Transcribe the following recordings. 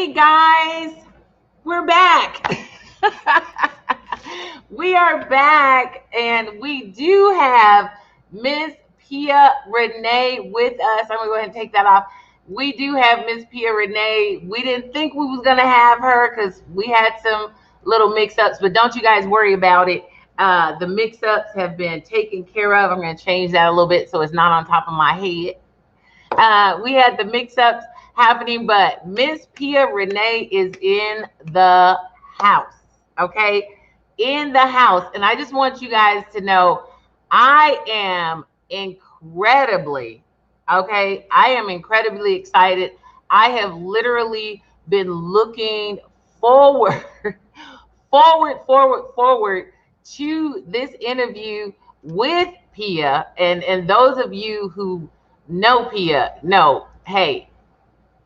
Hey guys, we're back. We are back, and we do have Ms. Pia Renee with us. I'm gonna go ahead and take that off. We do have Ms. Pia Renee. We didn't think we was gonna have her because we had some little mix-ups, but don't you guys worry about it. The mix-ups have been taken care of. I'm gonna change that a little bit so it's not on top of my head. We had the mix-ups happening, but Miss Pia Renee is in the house. Okay, in the house, and I just want you guys to know I am incredibly excited. I have literally been looking forward forward to this interview with Pia, and those of you who know Pia know, hey,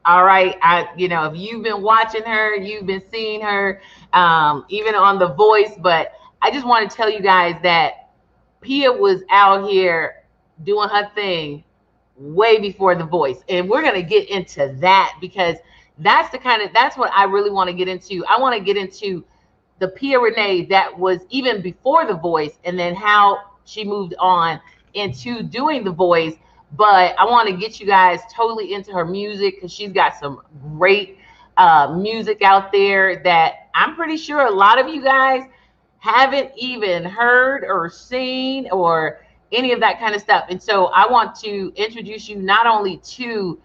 all right, if you've been watching her, you've been seeing her, even on The Voice. But I just want to tell you guys that Pia was out here doing her thing way before The Voice, and we're gonna get into that because that's what I really want to get into. I want to get into the Pia Renee that was even before The Voice, and then how she moved on into doing The Voice. But I want to get you guys totally into her music because she's got some great music out there that I'm pretty sure a lot of you guys haven't even heard or seen or any of that kind of stuff. And so I want to introduce you not only to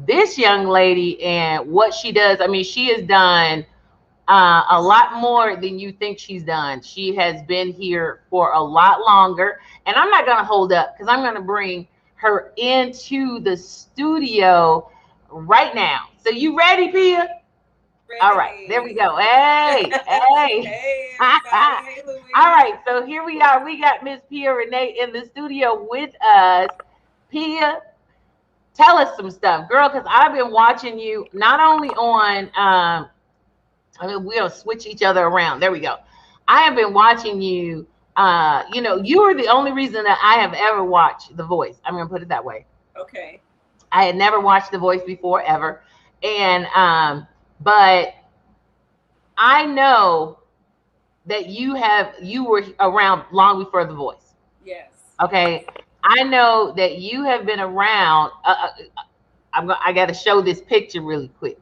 this young lady and what she does. I mean, she has done a lot more than you think she's done. She has been here for a lot longer. And I'm not going to hold up because I'm going to bring her into the studio right now. So you ready, Pia? Ready. All right, there we go. Hey, hey. Hey, hey, Louise. All right, so here we are. We got Miss Pia Renee in the studio with us. Pia, tell us some stuff, girl, because I've been watching you not only on, we'll switch each other around. There we go. I have been watching you. You are the only reason that I have ever watched The Voice. I'm going to put it that way. Okay. I had never watched The Voice before, ever. And, but I know that you were around long before The Voice. Yes. Okay. I know that you have been around. I got to show this picture really quick.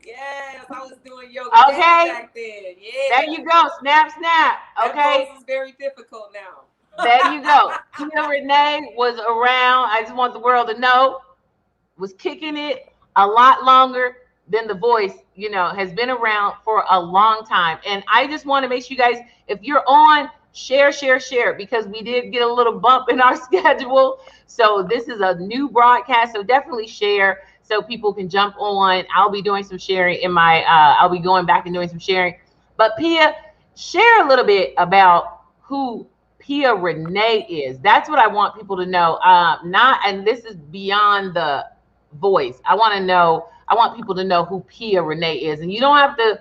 Yes, I was doing yoga Okay. back then. Yeah. There you go. Snap, snap. Okay. That pose is very difficult now. There you go. Pia Renee was around. I just want the world to know, was kicking it a lot longer than The Voice, has been around for a long time. And I just want to make sure you guys, if you're on, share, because we did get a little bump in our schedule. So this is a new broadcast. So definitely share so people can jump on. I'll be doing some sharing in my, I'll be going back and doing some sharing. But Pia, share a little bit about who Pia Renee is. That's what I want people to know. And this is beyond The Voice. I want people to know who Pia Renee is. And you don't have to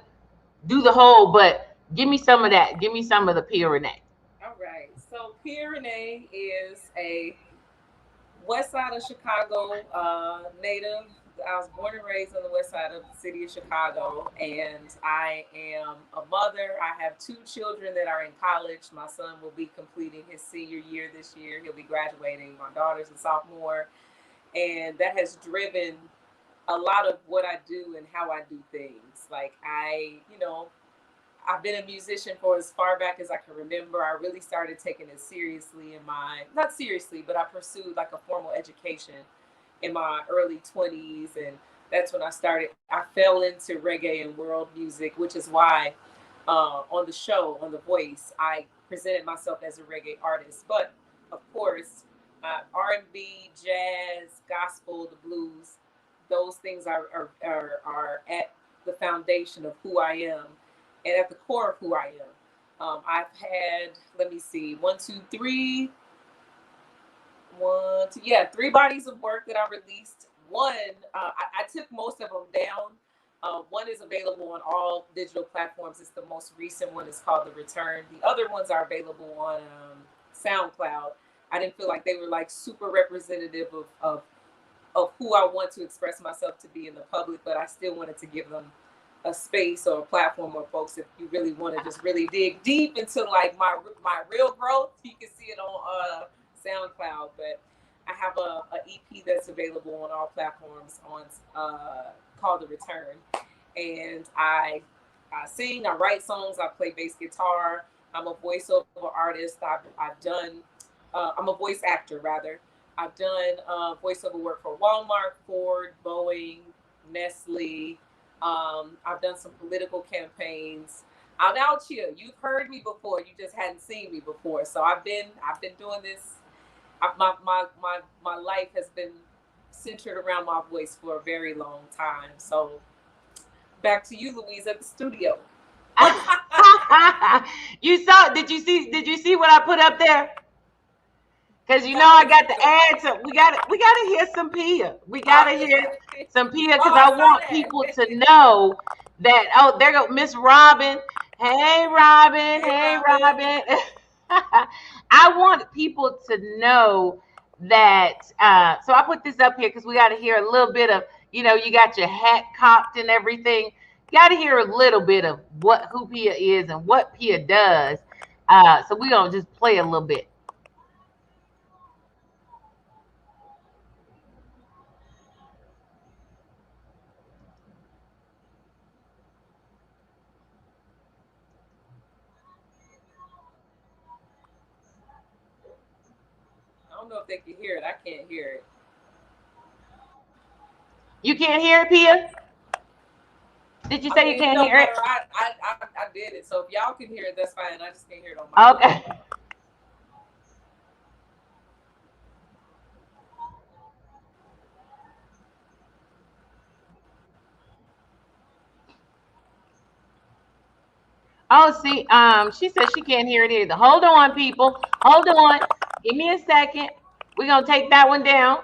do the whole, but give me some of that. Give me some of the Pia Renee. All right. So Pia Renee is a west side of Chicago native. I was born and raised on the west side of the city of Chicago, and I am a mother. I have 2 children that are in college. My son will be completing his senior year this year. He'll be graduating. My daughter's a sophomore, and that has driven a lot of what I do and how I do things. Like I've been a musician for as far back as I can remember. I really started taking it seriously not seriously, but I pursued like a formal education in my early 20s. And that's when I fell into reggae and world music, which is why on the show, on The Voice, I presented myself as a reggae artist. But of course, R&B, jazz, gospel, the blues, those things are at the foundation of who I am and at the core of who I am. I've had, let me see, 3 bodies of work that I released. One, I took most of them down. One is available on all digital platforms. It's the most recent one. It's called The Return. The other ones are available on SoundCloud. I didn't feel like they were like super representative of who I want to express myself to be in the public, but I still wanted to give them a space or a platform where folks, if you really want to just really dig deep into like my real growth, you can see it on SoundCloud. But I have a EP that's available on all platforms on called The Return, and I sing, I write songs, I play bass guitar. I'm a voiceover artist. I've done I'm a voice actor rather. I've done voiceover work for Walmart, Ford, Boeing, Nestle. I've done some political campaigns. I'm out here. You've heard me before. You just hadn't seen me before. So I've been doing this. My life has been centered around my voice for a very long time. So back to you, Louise, at the studio. Did you see what I put up there? Because I got to add some. We gotta hear some Pia. We gotta hear some Pia because I want people to know that. Oh, there go Miss Robin. Hey, Robin. Hey, Robin. I want people to know that. So I put this up here because we got to hear a little bit of. You got your hat cocked and everything. You got to hear a little bit of who Pia is and what Pia does. So we're gonna just play a little bit. I don't know if they can hear it. I can't hear it. You can't hear it, Pia? Did you say you can't hear it? I did it. So if y'all can hear it, that's fine. I just can't hear it on my Okay. Phone. Oh, see, she said she can't hear it either. Hold on, people. Hold on. Give me a second. We're gonna take that one down.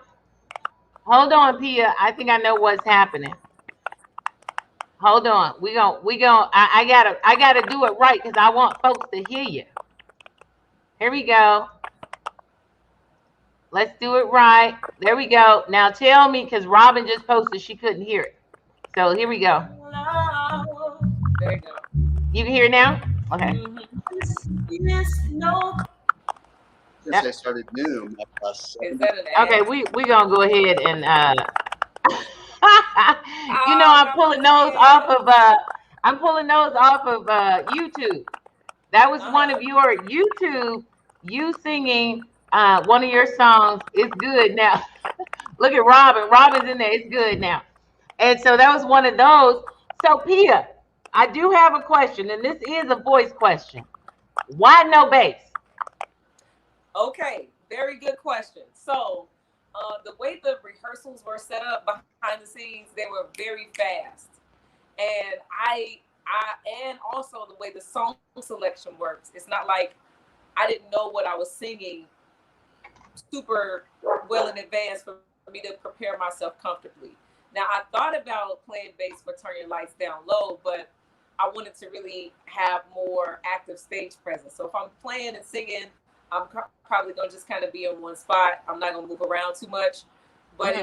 Hold on, Pia. I think I know what's happening. Hold on. I gotta do it right because I want folks to hear you. Here we go. Let's do it right. There we go. Now tell me, because Robin just posted she couldn't hear it. So here we go. There you go. You can hear it now? Okay. Yes, I started new. Is that an ad? Okay, we gonna go ahead and I'm pulling those off of YouTube. That was one of your YouTube, you singing one of your songs. It's good now. Look at Robin. Robin's in there. It's good now. And so that was one of those. So Pia, I do have a question, and this is a voice question. Why no bass? Okay, very good question. So the way the rehearsals were set up behind the scenes, they were very fast. And and also the way the song selection works, it's not like I didn't know what I was singing super well in advance for me to prepare myself comfortably. Now, I thought about playing bass for Turn Your Lights Down Low, but I wanted to really have more active stage presence. So if I'm playing and singing, I'm probably going to just kind of be in one spot. I'm not going to move around too much. But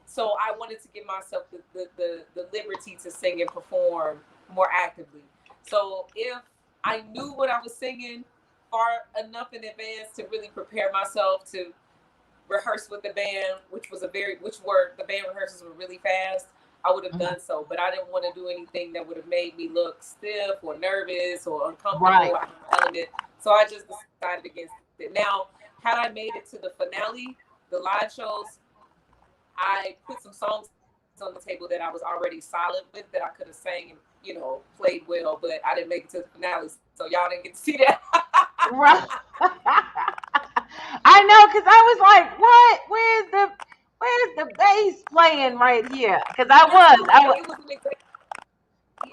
so I wanted to give myself the liberty to sing and perform more actively. So if I knew what I was singing far enough in advance to really prepare myself to rehearse with the band, the band rehearsals were really fast, I would have done so. But I didn't want to do anything that would have made me look stiff or nervous or uncomfortable out of element. So I just decided against it. Now, had I made it to the finale, the live shows, I put some songs on the table that I was already solid with, that I could have sang and, played well, but I didn't make it to the finale, so y'all didn't get to see that. Right. I know, because I was like, what? Where's the bass playing right here? Because it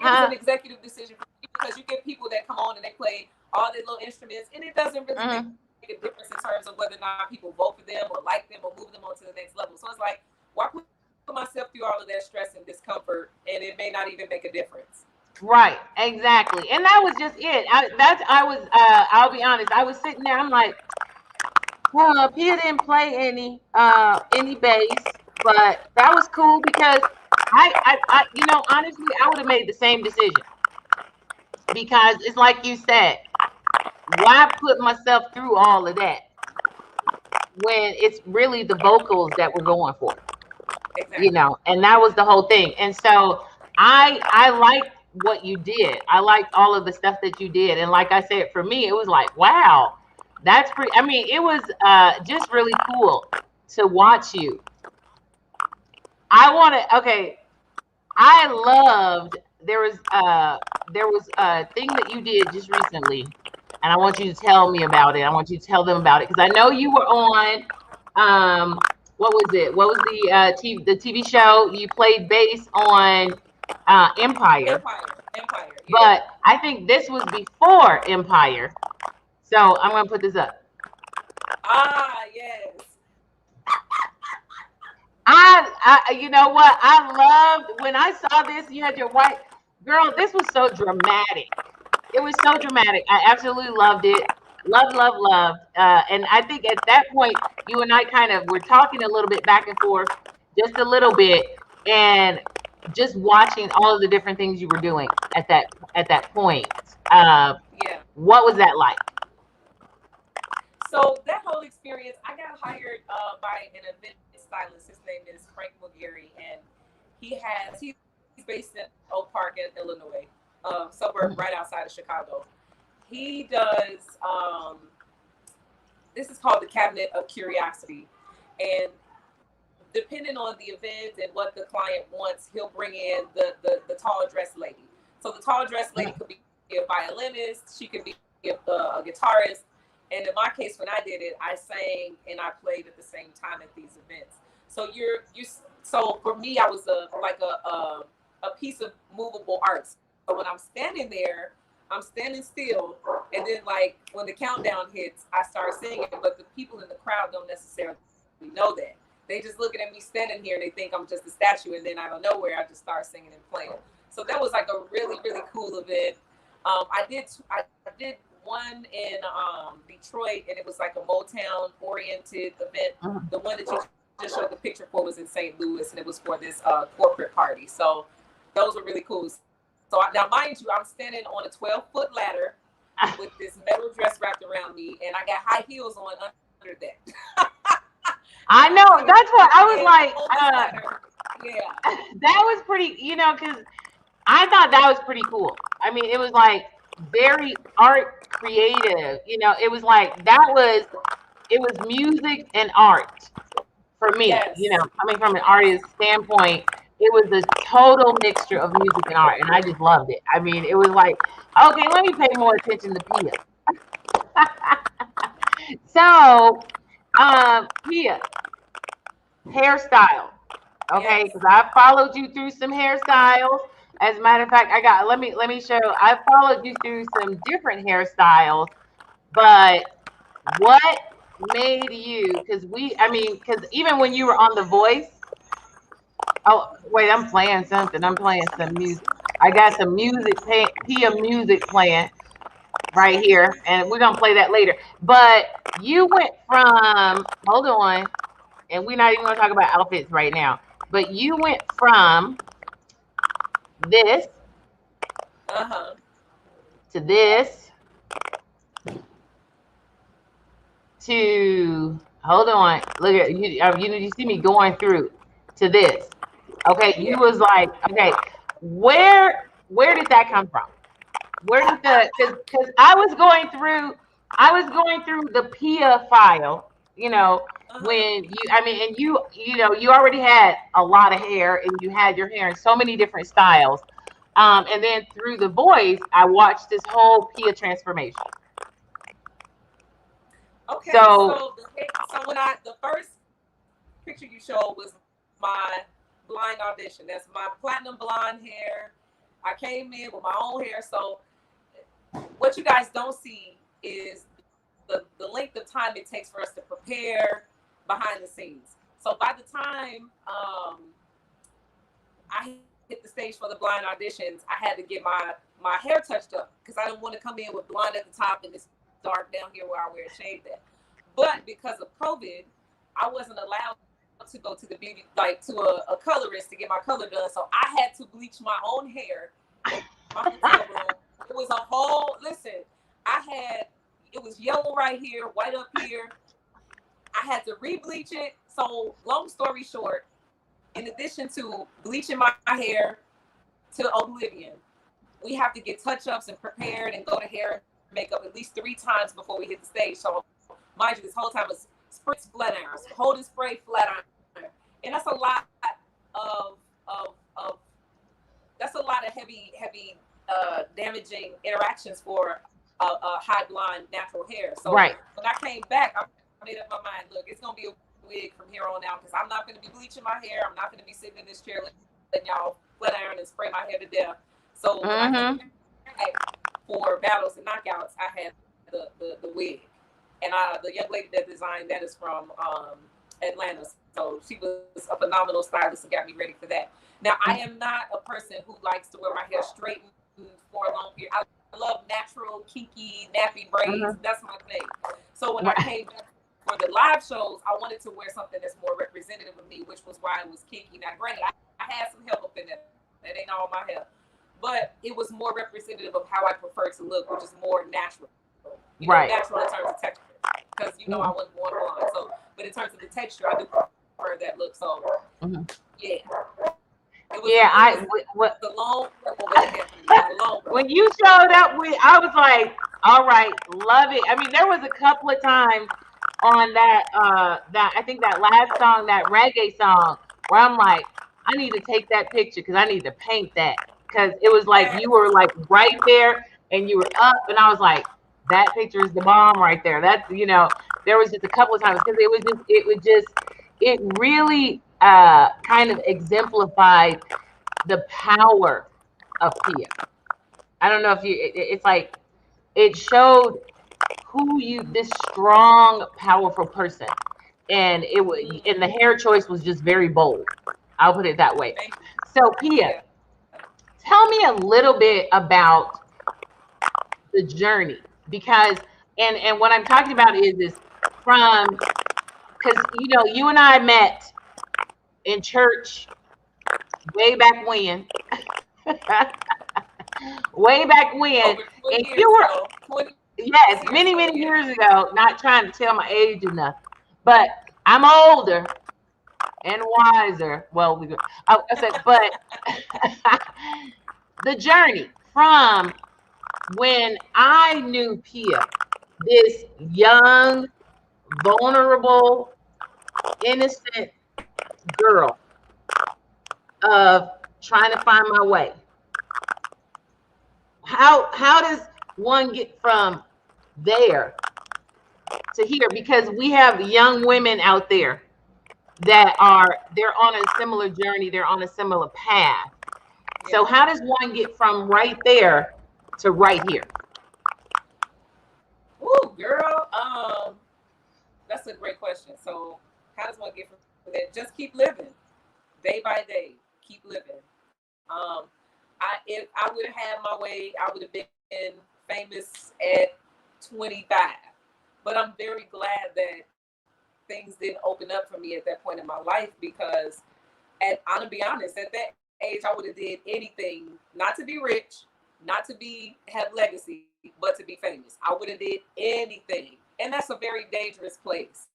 was an executive decision because you get people that come on and they play all their little instruments, and it doesn't really make a difference in terms of whether or not people vote for them or like them or move them on to the next level. So it's like, why put myself through all of that stress and discomfort, and it may not even make a difference. Right, exactly. And that was just it. I'll be honest, I was sitting there, I'm like, Pia didn't play any bass, but that was cool because you know, honestly, I would have made the same decision because it's like you said, why put myself through all of that when it's really the vocals that we're going for, Exactly. you know? And that was the whole thing. And so I liked what you did. I liked all of the stuff that you did. And like I said, for me, it was like, wow, that's pretty. I mean, it was just really cool to watch you. I want to. Okay, I loved there was a thing that you did just recently, and I want you to tell me about it. I want you to tell them about it because I know you were on what was it? What was the TV show? You played bass on Empire, Empire. Yeah. but I think this was before Empire. So I'm gonna put this up. Ah, yes. You know what? I loved when I saw this. You had your white girl. This was so dramatic. It was so dramatic. I absolutely loved it. Love, love, loved. And I think at that point, you and I kind of were talking a little bit back and forth, just a little bit, and just watching all of the different things you were doing at that point. Yeah. What was that like? So that whole experience, I got hired by an event stylist. His name is Frank McGarry, and he's based in Oak Park in Illinois, suburb right outside of Chicago. He does this is called the Cabinet of Curiosity, and depending on the event and what the client wants, he'll bring in the tall dressed lady. So the tall dressed lady could be a violinist, she could be a guitarist. And in my case, when I did it, I sang and I played at the same time at these events. So so for me, I was a piece of movable art. So when I'm standing there, I'm standing still, and then like when the countdown hits, I start singing. But the people in the crowd don't necessarily know that. They just looking at me standing here and they think I'm just a statue. And then out of nowhere, I just start singing and playing. So that was like a really, really cool event. I did one in Detroit, and it was like a Motown oriented event. The one that you just showed the picture for was in St. Louis, and it was for this corporate party. So those were really cool. So now, mind you, I'm standing on a 12-foot ladder with this metal dress wrapped around me, and I got high heels on under that. I know, that's what I was like. Yeah, that was pretty, you know, because I thought that was pretty cool. I mean, it was like very art creative, you know. It was like it was music and art for me. Yes. You know, coming from an artist standpoint, it was a total mixture of music and art, and I just loved it. I mean, it was like, okay, let me pay more attention to Pia. So Pia, hairstyle, okay, because I followed you through some hairstyles. As a matter of fact, let me show. I followed you through some different hairstyles, but what made you? Because even when you were on The Voice. Oh wait, I'm playing something. I'm playing some music. I got some music, Pia music playing right here, and we're gonna play that later. But you went from hold on, and we're not even gonna talk about outfits right now. But you went from this to this to hold on. Look at you. You see me going through to this. Okay, you was like, okay, where did that come from? Where did because I was going through the Pia file, you know, when and you know, you already had a lot of hair, and you had your hair in so many different styles. And then through The Voice, I watched this whole Pia transformation. Okay, so when the first picture you showed was my blind audition. That's my platinum blonde hair. I came in with my own hair. So what you guys don't see is the length of time it takes for us to prepare behind the scenes. So by the time I hit the stage for the blind auditions, I had to get my hair touched up because I didn't want to come in with blonde at the top and it's dark down here where I wear shade at. But because of COVID, I wasn't allowed to go to the beauty, like to a colorist to get my color done. So I had to bleach my own hair in my hotel room. It was a whole, listen, it was yellow right here, white up here. I had to re-bleach it. So long story short, in addition to bleaching my hair to oblivion, we have to get touch-ups and prepared and go to hair and makeup at least 3 times before we hit the stage. So mind you, this whole time was spritz flat irons, hold and spray flat iron. And that's a lot of that's a lot of heavy damaging interactions for a high blonde natural hair. So right. When I came back, I made up my mind, look, it's gonna be a wig from here on out because I'm not gonna be bleaching my hair. I'm not gonna be sitting in this chair letting y'all flat iron and spray my hair to death. So when I came back for battles and knockouts, I had the wig. And the young lady that designed that is from Atlanta. So she was a phenomenal stylist and got me ready for that. Now, I am not a person who likes to wear my hair straightened for a long period. I love natural, kinky, nappy braids. That's my thing. So when I came back for the live shows, I wanted to wear something that's more representative of me, which was why it was kinky. Now, granted, I had some help up in there. That ain't all my hair. But it was more representative of how I prefer to look, which is more natural. You know, natural in terms of texture. Because I wasn't born blonde. So, but in terms of the texture, I do prefer that look. So, yeah. When you showed up, I was like, all right, love it. I mean, there was a couple of times on that I think that last song, that reggae song, where I'm like, I need to take that picture because I need to paint that, because it was like you were like right there and you were up, and I was like, that picture is the bomb right there. That's, there was just a couple of times because it really kind of exemplified the power of Pia. I don't know if it's like it showed this strong, powerful person, and and the hair choice was just very bold. I'll put it that way. So Pia, tell me a little bit about the journey, because and what I'm talking about is from, because you and I met in church way back when. Way back when, and you were, yes, many years ago. Not trying to tell my age or nothing, but I'm older and wiser. Well, I said, but the journey from when I knew Pia, this young, vulnerable, innocent girl of trying to find my way. How does one get from there to here? Because we have young women out there that they're on a similar journey, they're on a similar path. So how does one get from right there to right here? Ooh, girl, that's a great question. So how does one get from there? Just keep living, day by day. Keep living. If I would have had my way, I would have been famous at 25. But I'm very glad that things didn't open up for me at that point in my life, because I'm gonna be honest, at that age I would have did anything, not to be rich, not to have legacy, but to be famous. I would have did anything. And that's a very dangerous place.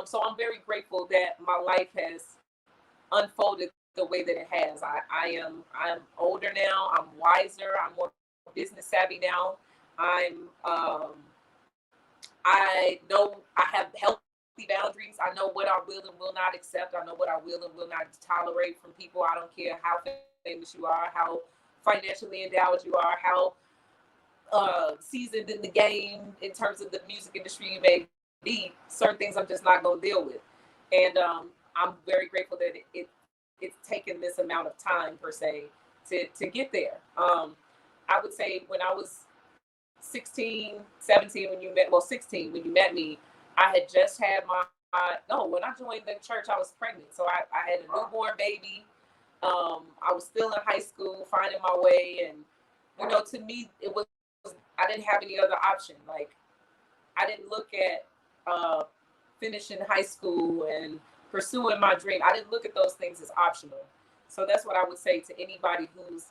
So I'm very grateful that my life has unfolded the way that it has. I'm older now. I'm wiser. I'm more business savvy now. I know I have healthy boundaries. I know what I will and will not accept. I know what I will and will not tolerate from people. I don't care how famous you are, how financially endowed you are, how seasoned in the game in terms of the music industry you may be. Certain things I'm just not going to deal with. And I'm very grateful that it's taken this amount of time, per se, to get there. I would say when I was 16, 17, 16, when you met me, I had just had when I joined the church, I was pregnant. So I had a newborn baby. I was still in high school, finding my way. And, to me, I didn't have any other option. Like, I didn't look at finishing high school and pursuing my dream, I didn't look at those things as optional. So that's what I would say to anybody who's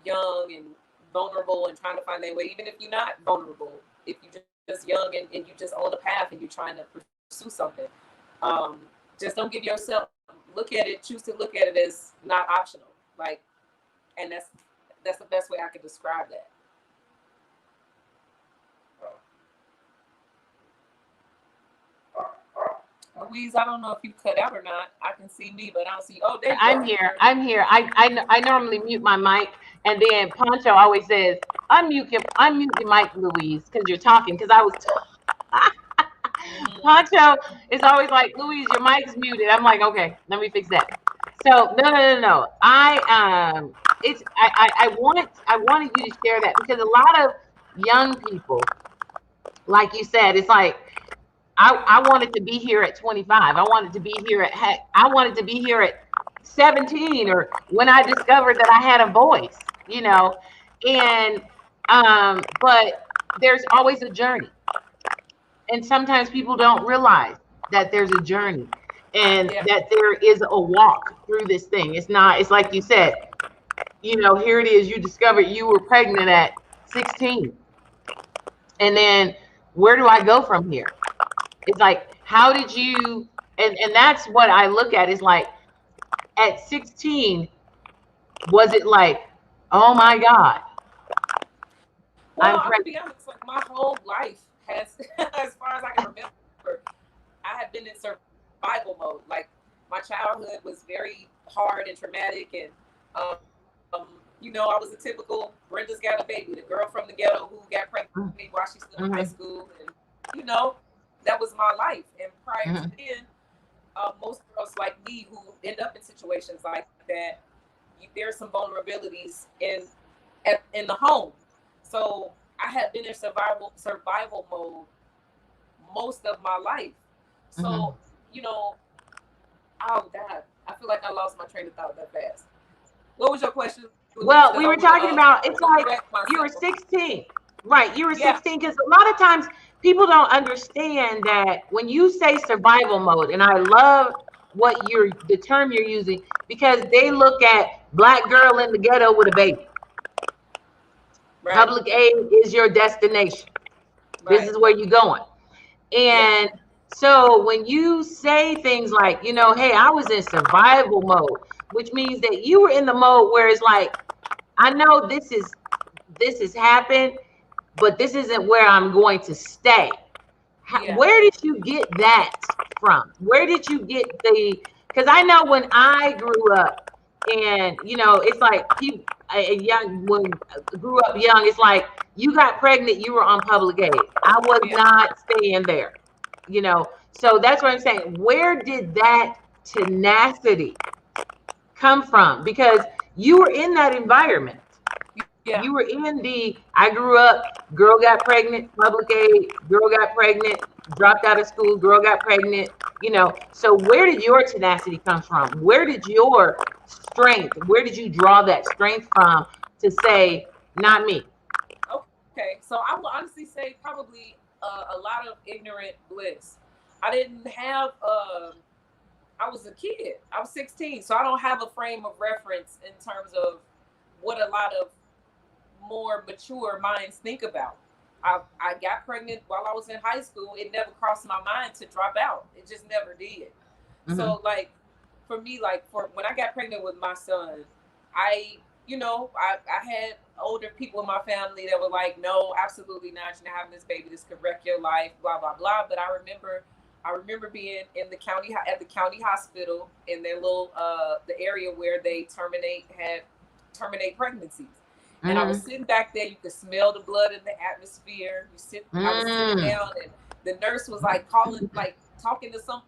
young and vulnerable and trying to find their way, even if you're not vulnerable, if you're just young and you just on the path and you're trying to pursue something, just don't give yourself, choose to look at it as not optional. Like, and that's the best way I could describe that. Louise, I don't know if you cut out or not. I can see me, but I don't see. Oh, there you I'm go. here. I'm here. I normally mute my mic, and then Poncho always says, unmute your mic, Louise, because you're talking. Because I was Poncho is always like, Louise, your mic's muted. I'm like, okay, let me fix that. So no. I wanted you to share that, because a lot of young people, like you said, it's like, I wanted to be here at 25. I wanted to be here at 17, or when I discovered that I had a voice, and but there's always a journey. And sometimes people don't realize that there's a journey, and that there is a walk through this thing. It's like you said, here it is. You discovered you were pregnant at 16. And then where do I go from here? It's like, how did you, and that's what I look at, is like, at 16, was it like, oh my God? Well, I'll be honest, like my whole life has, as far as I can remember, I have been in survival mode. Like, my childhood was very hard and traumatic, and I was a typical Brenda's got a baby, the girl from the ghetto who got pregnant with me while she was still in high school, and that was my life. And prior to then, most girls like me who end up in situations like that, there's some vulnerabilities in the home. So I have been in survival mode most of my life. So, oh God, I feel like I lost my train of thought that fast. What was your question? Well, we were talking about, it's like you were 16, right? You were 16, because a lot of times people don't understand that when you say survival mode, and I love the term you're using, because they look at black girl in the ghetto with a baby. Right. Public aid is your destination. Right. This is where you're going. And so when you say things like, hey, I was in survival mode, which means that you were in the mode where it's like, I know this has happened, but this isn't where I'm going to stay. Where did you get that from? Where did you get because I know when I grew up, and it's like people grew up young, it's like, you got pregnant, you were on public aid. I was not staying there, so that's what I'm saying. Where did that tenacity come from? Because you were in that environment. You were in I grew up, girl got pregnant, public aid, girl got pregnant, dropped out of school, girl got pregnant, So where did your tenacity come from? Where did your strength, where did you draw that strength from to say, not me? Okay, so I will honestly say probably a lot of ignorant bliss. I didn't have, I was a kid. I was 16, so I don't have a frame of reference in terms of what a lot of more mature minds think about. I got pregnant while I was in high school. It never crossed my mind to drop out. It just never did. So like for me, like when I got pregnant with my son, I had older people in my family that were like, no, absolutely not. You're not having this baby. This could wreck your life, blah, blah, blah. But I remember being in the county hospital in their little the area where they terminate pregnancies. And I was sitting back there. You could smell the blood in the atmosphere. I was sitting down, and the nurse was like talking to some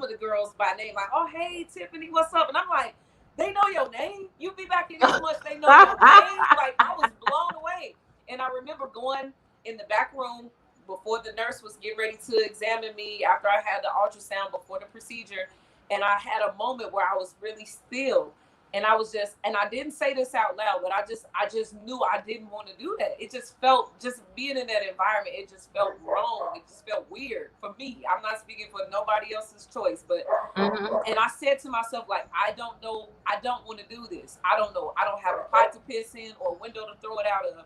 of the girls by name, like, "Oh, hey, Tiffany, what's up?" And I'm like, "They know your name. You be back here this much. They know your name." Like, I was blown away. And I remember going in the back room before the nurse was getting ready to examine me after I had the ultrasound before the procedure, and I had a moment where I was really still. And I was just, and I didn't say this out loud, but I just knew I didn't want to do that. It just felt, just being in that environment, it just felt wrong. It just felt weird for me. I'm not speaking for nobody else's choice, but, and I said to myself, like, I don't know, I don't want to do this. I don't know. I don't have a pot to piss in or a window to throw it out of,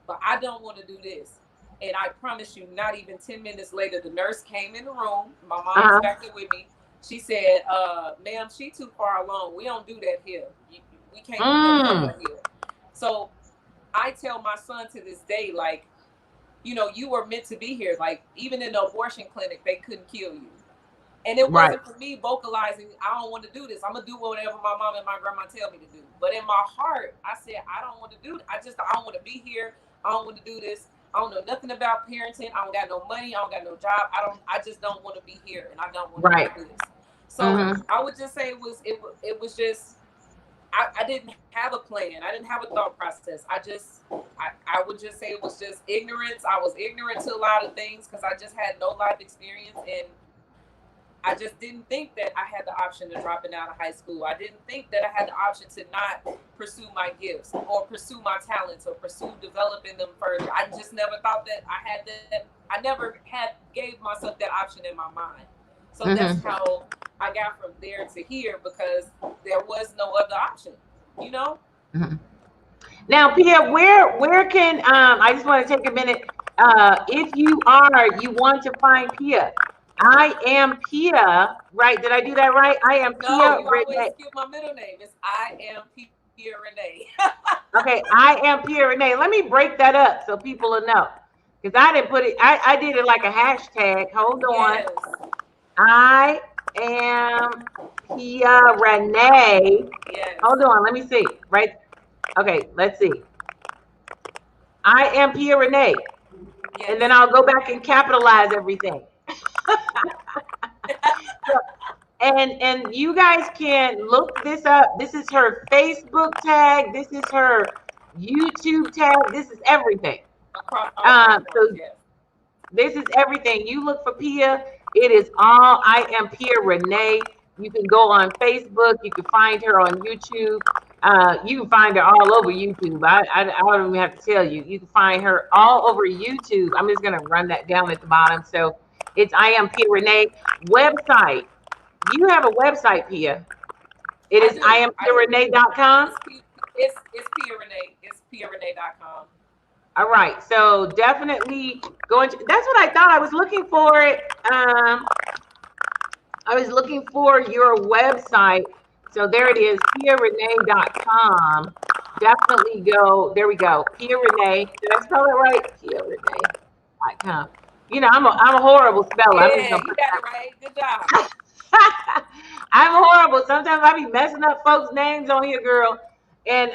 but I don't want to do this. And I promise you, not even 10 minutes later, the nurse came in the room. My mom was back there with me. She said, ma'am, she too far along. We don't do that here. We can't do that here. So I tell my son to this day, like, you know, you were meant to be here. Like, even in the abortion clinic, they couldn't kill you. And it wasn't for me vocalizing, I don't want to do this. I'm going to do whatever my mom and my grandma tell me to do. But in my heart, I said, I don't want to do it. I don't want to be here. I don't want to do this. I don't know nothing about parenting. I don't got no money. I don't got no job. I just don't want to be here, and I don't want to do this. So I would just say it was just, I didn't have a plan. I didn't have a thought process. I would just say it was just ignorance. I was ignorant to a lot of things because I just had no life experience, and I just didn't think that I had the option of dropping out of high school. I didn't think that I had the option to not pursue my gifts or pursue my talents or pursue developing them further. I just never thought that I had that. I never gave myself that option in my mind. So that's how I got from there to here, because there was no other option, you know? Now, Pia, where can, I just want to take a minute. If you want to find Pia, I am Pia, right? Did I do that right? I am Pia Renee. Always skip my middle name. It's I am Pia Renee. Okay, I am Pia Renee. Let me break that up so people will know, because I didn't put it. I did it like a hashtag. Hold on. Yes. I am Pia Renee. Yes. Hold on. Let me see. Right. Okay. Let's see. I am Pia Renee, and then I'll go back and capitalize everything. And you guys can look this up. This is her Facebook tag. This is her YouTube tag. This is everything. So this is everything. You look for Pia. It is all I am Pia Renee. You can go on Facebook. You can find her on YouTube. You can find her all over YouTube. I don't even have to tell you. You can find her all over YouTube. I'm just going to run that down at the bottom. So it's I am Pia Renee. Website. You have a website, Pia. It is IamPiaRenee.com. It's Pia Renee. It's PiaRenee.com. All right. So definitely go into, that's what I thought. I was looking for it. I was looking for your website. So there it is, PiaRenee.com. Definitely go. There we go. Pia Renee. Did I spell it right? PiaRenee.com. You know, I'm a horrible speller. Yeah, you got it right. Good job. I'm horrible. Sometimes I be messing up folks' names on here, girl. And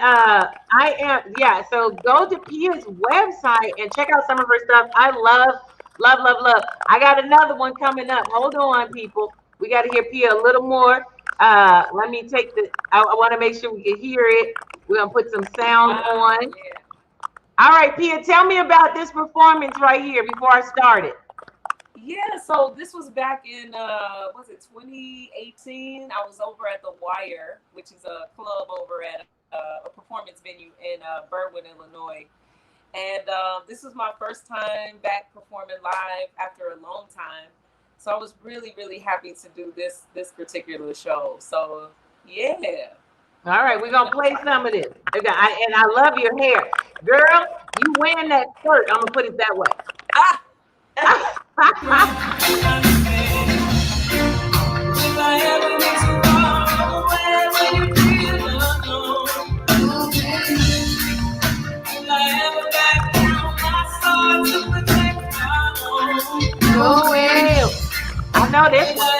so go to Pia's website and check out some of her stuff. I love. I got another one coming up. Hold on, people. We got to hear Pia a little more. Let me take I want to make sure we can hear it. We're going to put some sound on. Yeah. All right, Pia, tell me about this performance right here before I started. Yeah, so this was back in, 2018? I was over at The Wire, which is a club over at a performance venue in Berwyn, Illinois. And this was my first time back performing live after a long time. So I was really, really happy to do this particular show. So, yeah. All right, we're going to play some of this. And I love your hair. Girl, you wearing that skirt. I'm going to put it that way. I know this one.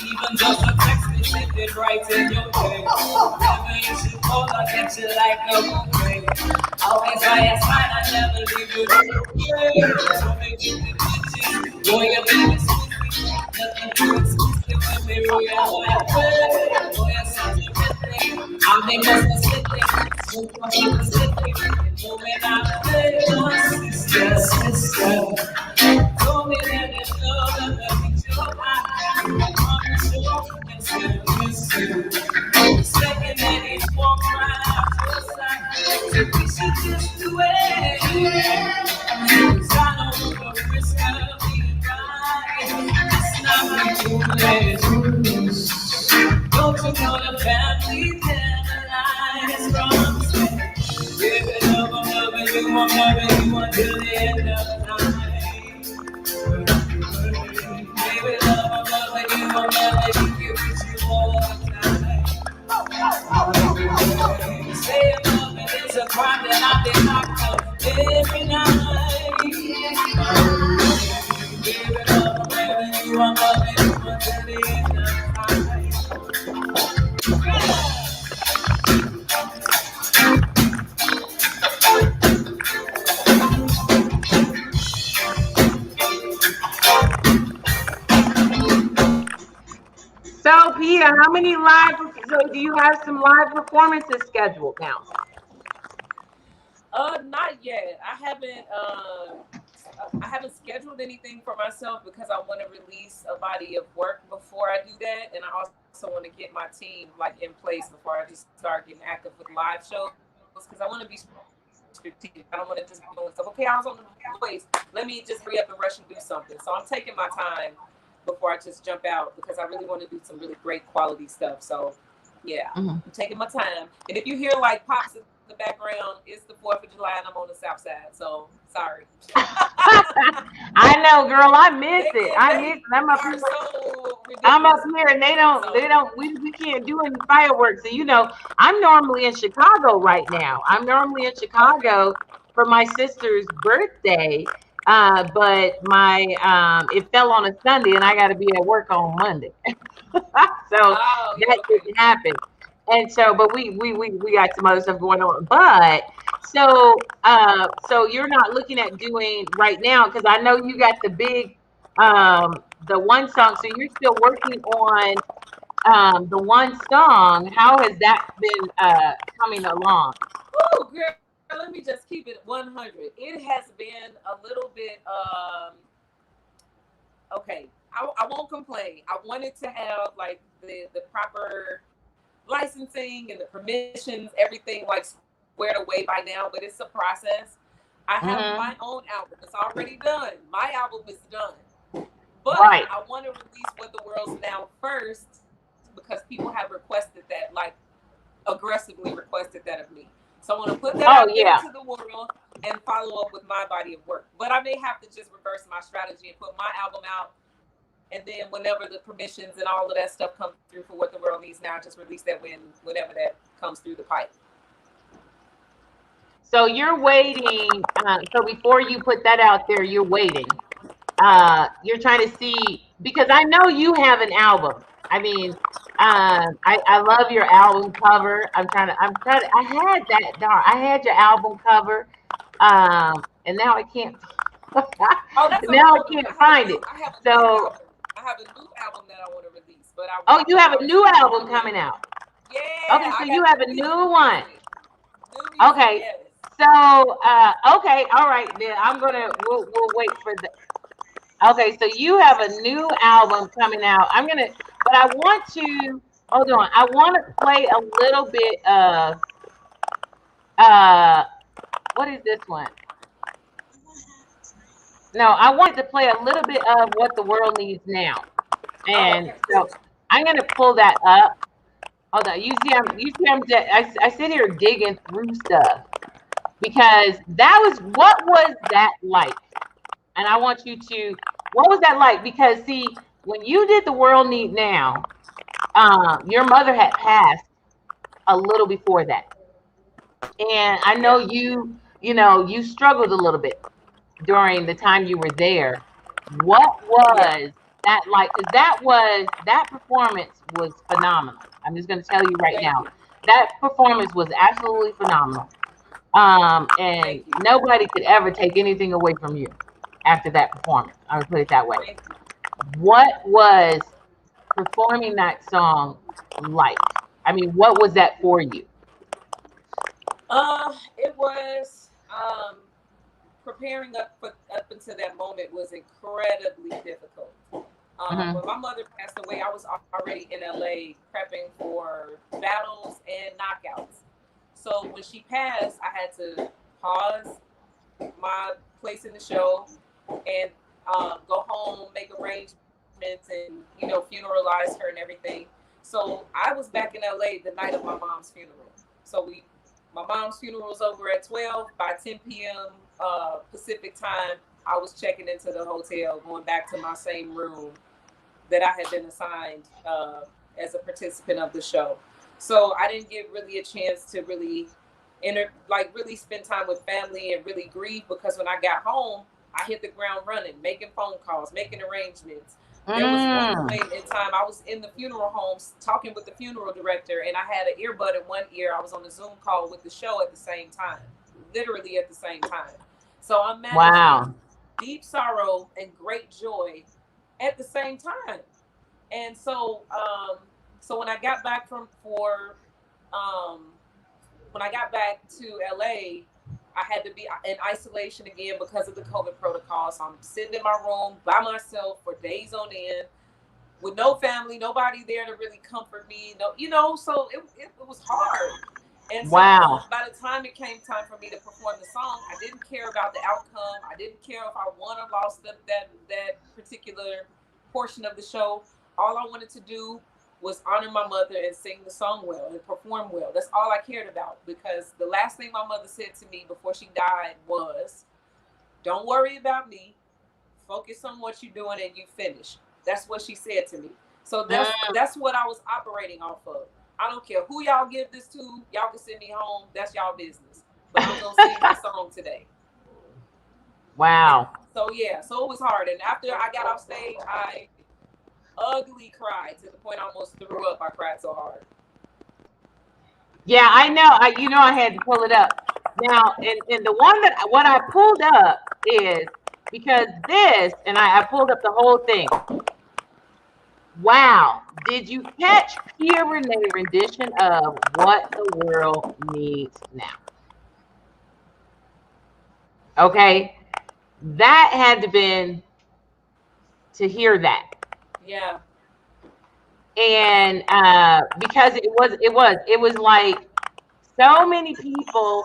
Even just a text me, send it right in your face. Never you should call, I get you like a bouquet. Always by your side, I never leave you. So make you the bitches. Boy, your baby's sweet. Nothing too exclusive when we roll your way. Boy, you're such a good thing. I'm they must be slipping, smoke must be slipping. And when I play my sister, go me let it go, let me your eye. I'm sure and still. The second that he walked right out to the side, so we should just do it. 'Cause I know the risk of being right. It's not too late. Don't you know the family that line is from? Give it up, I'm loving you until the end of time. Give it up, I'm loving you give it you all the time. Say loving is a crime that I've been locked up every night. Give it up, I'm loving you until the end of time. So, Pia, how many live? So, do you have some live performances scheduled now? Not yet. I haven't scheduled anything for myself because I want to release a body of work before I do that, and I also want to get my team like in place before I just start getting active with live shows because I want to be strategic. I don't want to just be doing stuff. Okay, I was on the voice. Let me just hurry up and rush and do something. So I'm taking my time before I just jump out because I really want to do some really great quality stuff. So yeah, I'm taking my time. And if you hear like pops in the background, it's the 4th of July and I'm on the south side. So sorry. I know, girl. I miss it. I'm up here and they don't, we can't do any fireworks. So, you know, I'm normally in Chicago right now. I'm normally in Chicago for my sister's birthday. But it fell on a Sunday and I got to be at work on Monday. So that didn't happen. And so, but we got some other stuff going on. But so you're not looking at doing right now because I know you got the big the one song. So you're still working on the one song. How has that been coming along? Oh, girl, let me just keep it 100. It has been a little bit okay. I won't complain. I wanted to have like the proper licensing and the permissions, everything like squared away by now, but it's a process. I have my own album. It's already done. My album is done. But I want to release What the World's Now first because people have requested that, like aggressively requested that of me. So I want to put that out into the world and follow up with my body of work. But I may have to just reverse my strategy and put my album out. And then whenever the permissions and all of that stuff comes through for What the World Needs Now, just release that whenever that comes through the pipe. So you're waiting. So before you put that out there, you're waiting. You're trying to see, because I know you have an album. I mean, I love your album cover. I had your album cover. And now I can't. Now I can't find it. So. I have a new album that I want to release, but you have a new album coming out. Yeah. Okay, so you have a new one. Okay. Yes. So okay, all right. Then we'll wait for the. Okay, so you have a new album coming out. But I want to hold on. I want to play a little bit of what is this one? No, I wanted to play a little bit of What the World Needs Now. And so I'm going to pull that up. Hold on. I sit here digging through stuff because what was that like? And I want you to, what was that like? Because see, when you did The World Need Now, your mother had passed a little before that. And I know you struggled a little bit during the time you were there. What was that like? Because that performance was phenomenal. I'm just going to tell you right now, that performance was absolutely phenomenal. And nobody could ever take anything away from you after that performance. I would put it that way. What was performing that song like? I mean, what was that for you? It was preparing up until that moment was incredibly difficult. When my mother passed away, I was already in LA prepping for battles and knockouts. So when she passed, I had to pause my place in the show and go home, make arrangements, and funeralize her and everything. So I was back in LA the night of my mom's funeral. So my mom's funeral was over at 12. By 10 p.m. Pacific time, I was checking into the hotel, going back to my same room that I had been assigned as a participant of the show. So I didn't get really a chance to really really spend time with family and really grieve, because when I got home, I hit the ground running, making phone calls, making arrangements. There was one point in time I was in the funeral homes talking with the funeral director, and I had an earbud in one ear. I was on a Zoom call with the show at the same time, literally at the same time. So I'm managing deep sorrow and great joy at the same time. And so when I got back when I got back to LA, I had to be in isolation again because of the COVID protocol. So I'm sitting in my room by myself for days on end with no family, nobody there to really comfort me. So it was hard. And so by the time it came time for me to perform the song, I didn't care about the outcome. I didn't care if I won or lost that particular portion of the show. All I wanted to do was honor my mother and sing the song well and perform well. That's all I cared about, because the last thing my mother said to me before she died was, "Don't worry about me. Focus on what you're doing and you finish." That's what she said to me. So that's what I was operating off of. I don't care who y'all give this to. Y'all can send me home. That's y'all business. But I'm going to sing my song today. Wow. So it was hard. And after I got off stage, I ugly cried to the point I almost threw up. I cried so hard. Yeah, I know. I had to pull it up. Now, and the one what I pulled up is because this, and I pulled up the whole thing. Wow. Did you catch Pia Renee rendition of What the World Needs Now? Okay. That had to been to hear that. Yeah. And because it was like so many people.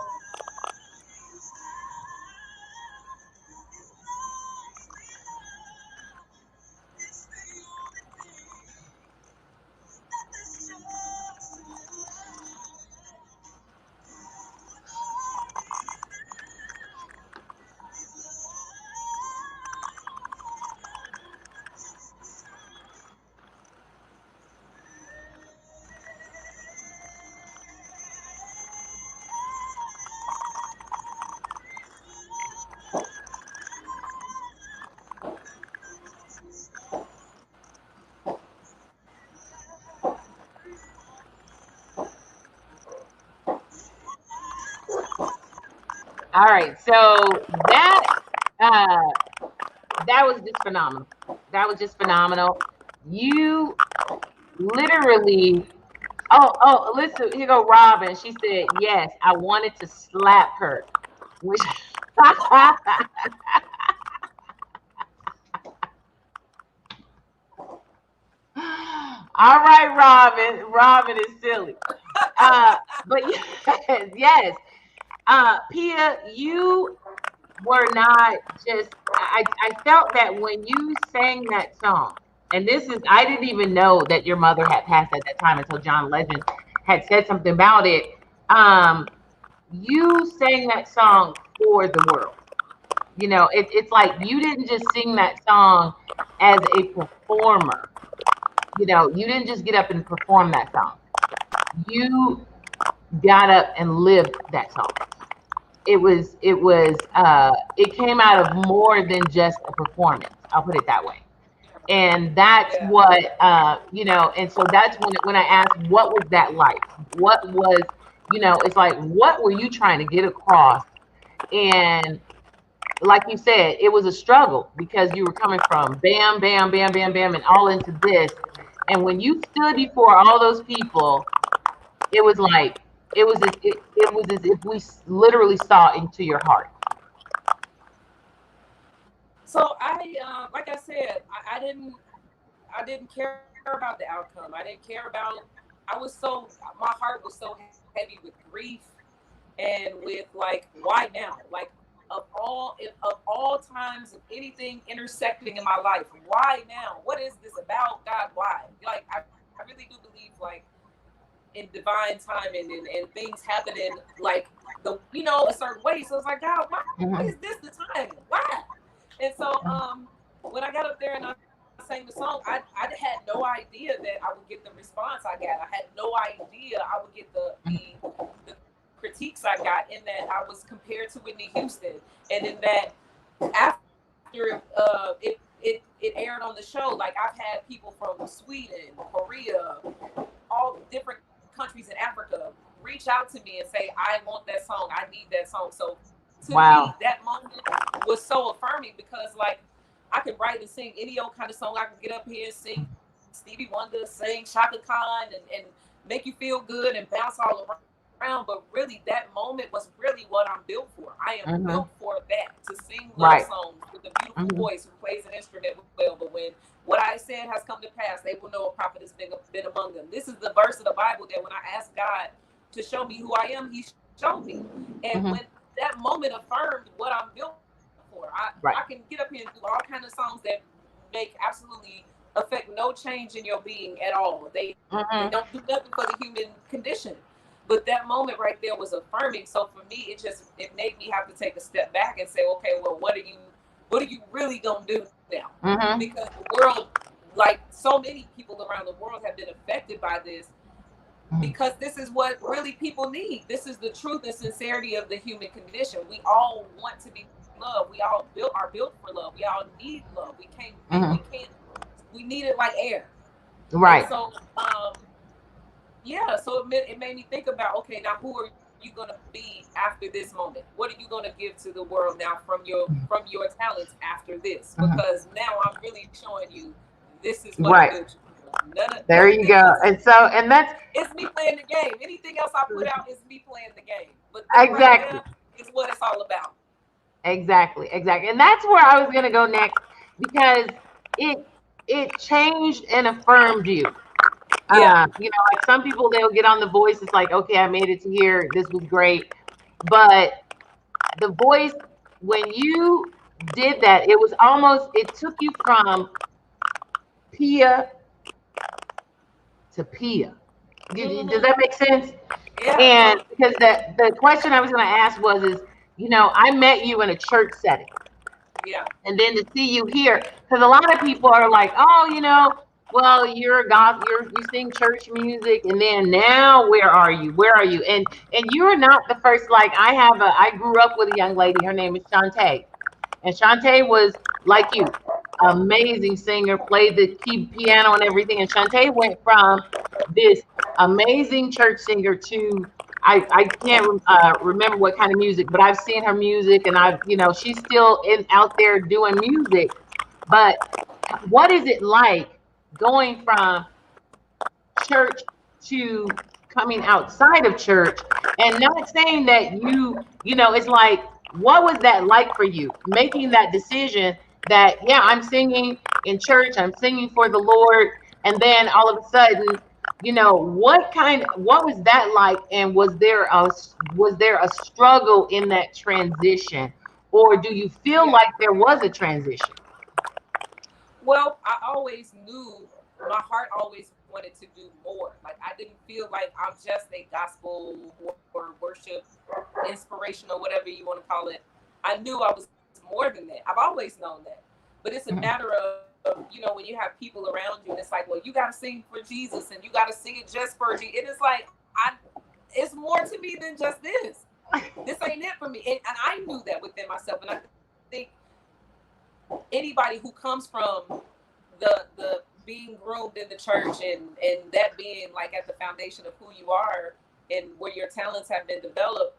All right, so that was just phenomenal. That was just phenomenal. You literally, listen, here go Robin. She said, yes, I wanted to slap her. Which all right, Robin. Robin is silly. But yes. Pia, you were not just, I felt that when you sang that song, and I didn't even know that your mother had passed at that time until John Legend had said something about it. You sang that song for the world. It's like you didn't just sing that song as a performer. You didn't just get up and perform that song. You got up and lived that song. It came out of more than just a performance. I'll put it that way. And that's what, and so that's when I asked, what was that like? What was, it's like, what were you trying to get across? And like you said, it was a struggle because you were coming from bam, bam, bam, bam, bam, and all into this. And when you stood before all those people, it was like, it was as if we literally saw into your heart. So like I said, I didn't care about the outcome. I didn't care about. My heart was so heavy with grief and with like, why now? Like of all times of anything intersecting in my life, why now? What is this about, God? Why? Like I really do believe like in divine timing and things happening like a certain way. So it's like, God, why is this the time? Why? And so when I got up there and I sang the song, I had no idea that I would get the response I got. I had no idea I would get the critiques I got, in that I was compared to Whitney Houston, and in that after it aired on the show, like I've had people from Sweden, Korea, all different countries in Africa reach out to me and say, I want that song, I need that song. So to me, that moment was so affirming, because like I could write and sing any old kind of song. I could get up here and sing Stevie Wonder, sing Shaka Khan, and make you feel good and bounce all around. But really, that moment was really what I'm built for. I am built for that, to sing love songs with a beautiful voice who plays an instrument well. But when what I said has come to pass, they will know a prophet has been among them. This is the verse of the Bible that when I asked God to show me who I am, He showed me. And when that moment affirmed what I'm built for, I can get up here and do all kinds of songs that make absolutely affect no change in your being at all. They don't do nothing for the human condition. But that moment right there was affirming. So for me, it made me have to take a step back and say, okay, well, what are you really gonna do now? Because the world, like so many people around the world, have been affected by this, because this is what really people need. This is the truth and sincerity of the human condition. We all want to be loved. We all are built for love. We all need love. We need it like air. Right. And so so it made me think about, okay, now who are you going to be after this moment? What are you going to give to the world now from your talents after this? Because now I'm really showing you this is what I'm doing. There you go. And that's it's me playing the game. Anything else I put out is me playing the game. But exactly right is what it's all about. Exactly. And that's where I was going to go next, because it changed and affirmed you. Like some people, they'll get on The Voice. It's like, okay, I made it to here. This was great. But The Voice, when you did that, it was almost, it took you from Pia to Pia. Does that make sense? Yeah. And because the question I was going to ask is, I met you in a church setting. Yeah. And then to see you here, because a lot of people are like, oh, well, you're a gospel, you sing church music, and then now where are you? And you're not the first. Like I grew up with a young lady. Her name is Shantae, and Shantae was like you, amazing singer, played the key piano and everything. And Shantae went from this amazing church singer to I can't remember what kind of music, but I've seen her music, and she's still out there doing music. But what is it like going from church to coming outside of church? And not saying that it's like, what was that like for you, making that decision that, yeah, I'm singing in church, I'm singing for the Lord, and then all of a sudden, what was that like? And was there a struggle in that transition, or do you feel like there was a transition? Well, I always knew, my heart always wanted to do more. Like I didn't feel like I'm just a gospel or worship, inspirational, whatever you want to call it. I knew I was more than that. I've always known that. But it's a matter of, when you have people around you, and it's like, well, you got to sing for Jesus, and you got to sing it just for Jesus. It is like, it's more to me than just this. This ain't it for me. And I knew that within myself. And I think anybody who comes from the being groomed in the church and that being like at the foundation of who you are and where your talents have been developed,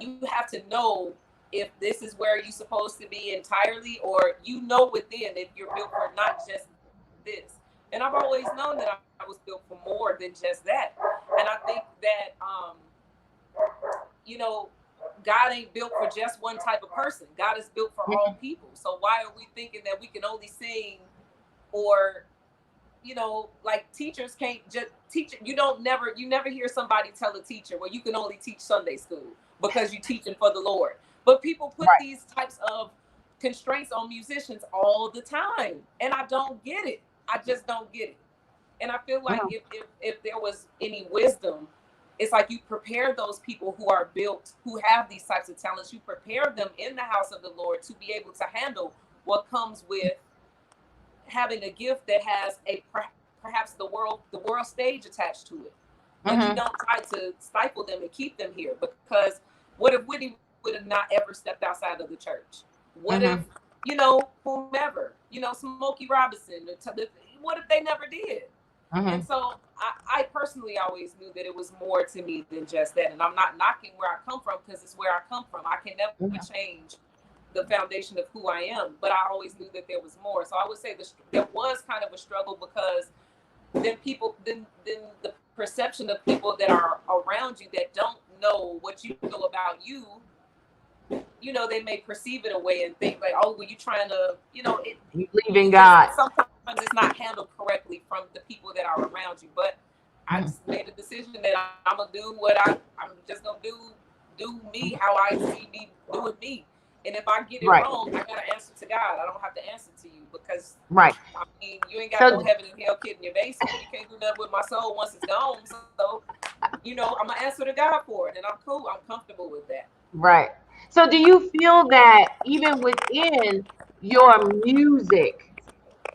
you have to know if this is where you're supposed to be entirely, or within if you're built for not just this. And I've always known that I was built for more than just that. And I think that you know, God ain't built for just one type of person. God is built for all people. So why are we thinking that we can only sing, or, you know, like teachers can't just teach? You never hear somebody tell a teacher, well, you can only teach Sunday school because you're teaching for the Lord. But people put these types of constraints on musicians all the time, and I don't get it. I just don't get it. And I feel like if there was any wisdom, it's like you prepare those people who are built, who have these types of talents, you prepare them in the house of the Lord to be able to handle what comes with having a gift that has a perhaps the world stage attached to it. But you don't try to stifle them and keep them here, because what if Whitney would have not ever stepped outside of the church? What if, you know, whomever, you know, Smokey Robinson, what if they never did? And so I personally always knew that it was more to me than just that. And I'm not knocking where I come from, because it's where I come from. I can never change the foundation of who I am, but I always knew that there was more. So I would say there was kind of a struggle, because then the perception of people that are around you that don't know what you know about you, you know, they may perceive it a way and think like, oh, were you trying to, you know, you leaving God. Sometimes it's not handled correctly from the people that are around you. But I just made a decision that I'm gonna do what I'm just gonna do me how I see me doing me. And if I get it wrong, I gotta answer to God. I don't have to answer to you, because I mean, you ain't got no heaven and hell kid in your basement. You can't do nothing with my soul once it's gone. So, you know, I'm gonna answer to God for it, and I'm cool. I'm comfortable with that. Right. So do you feel that even within your music,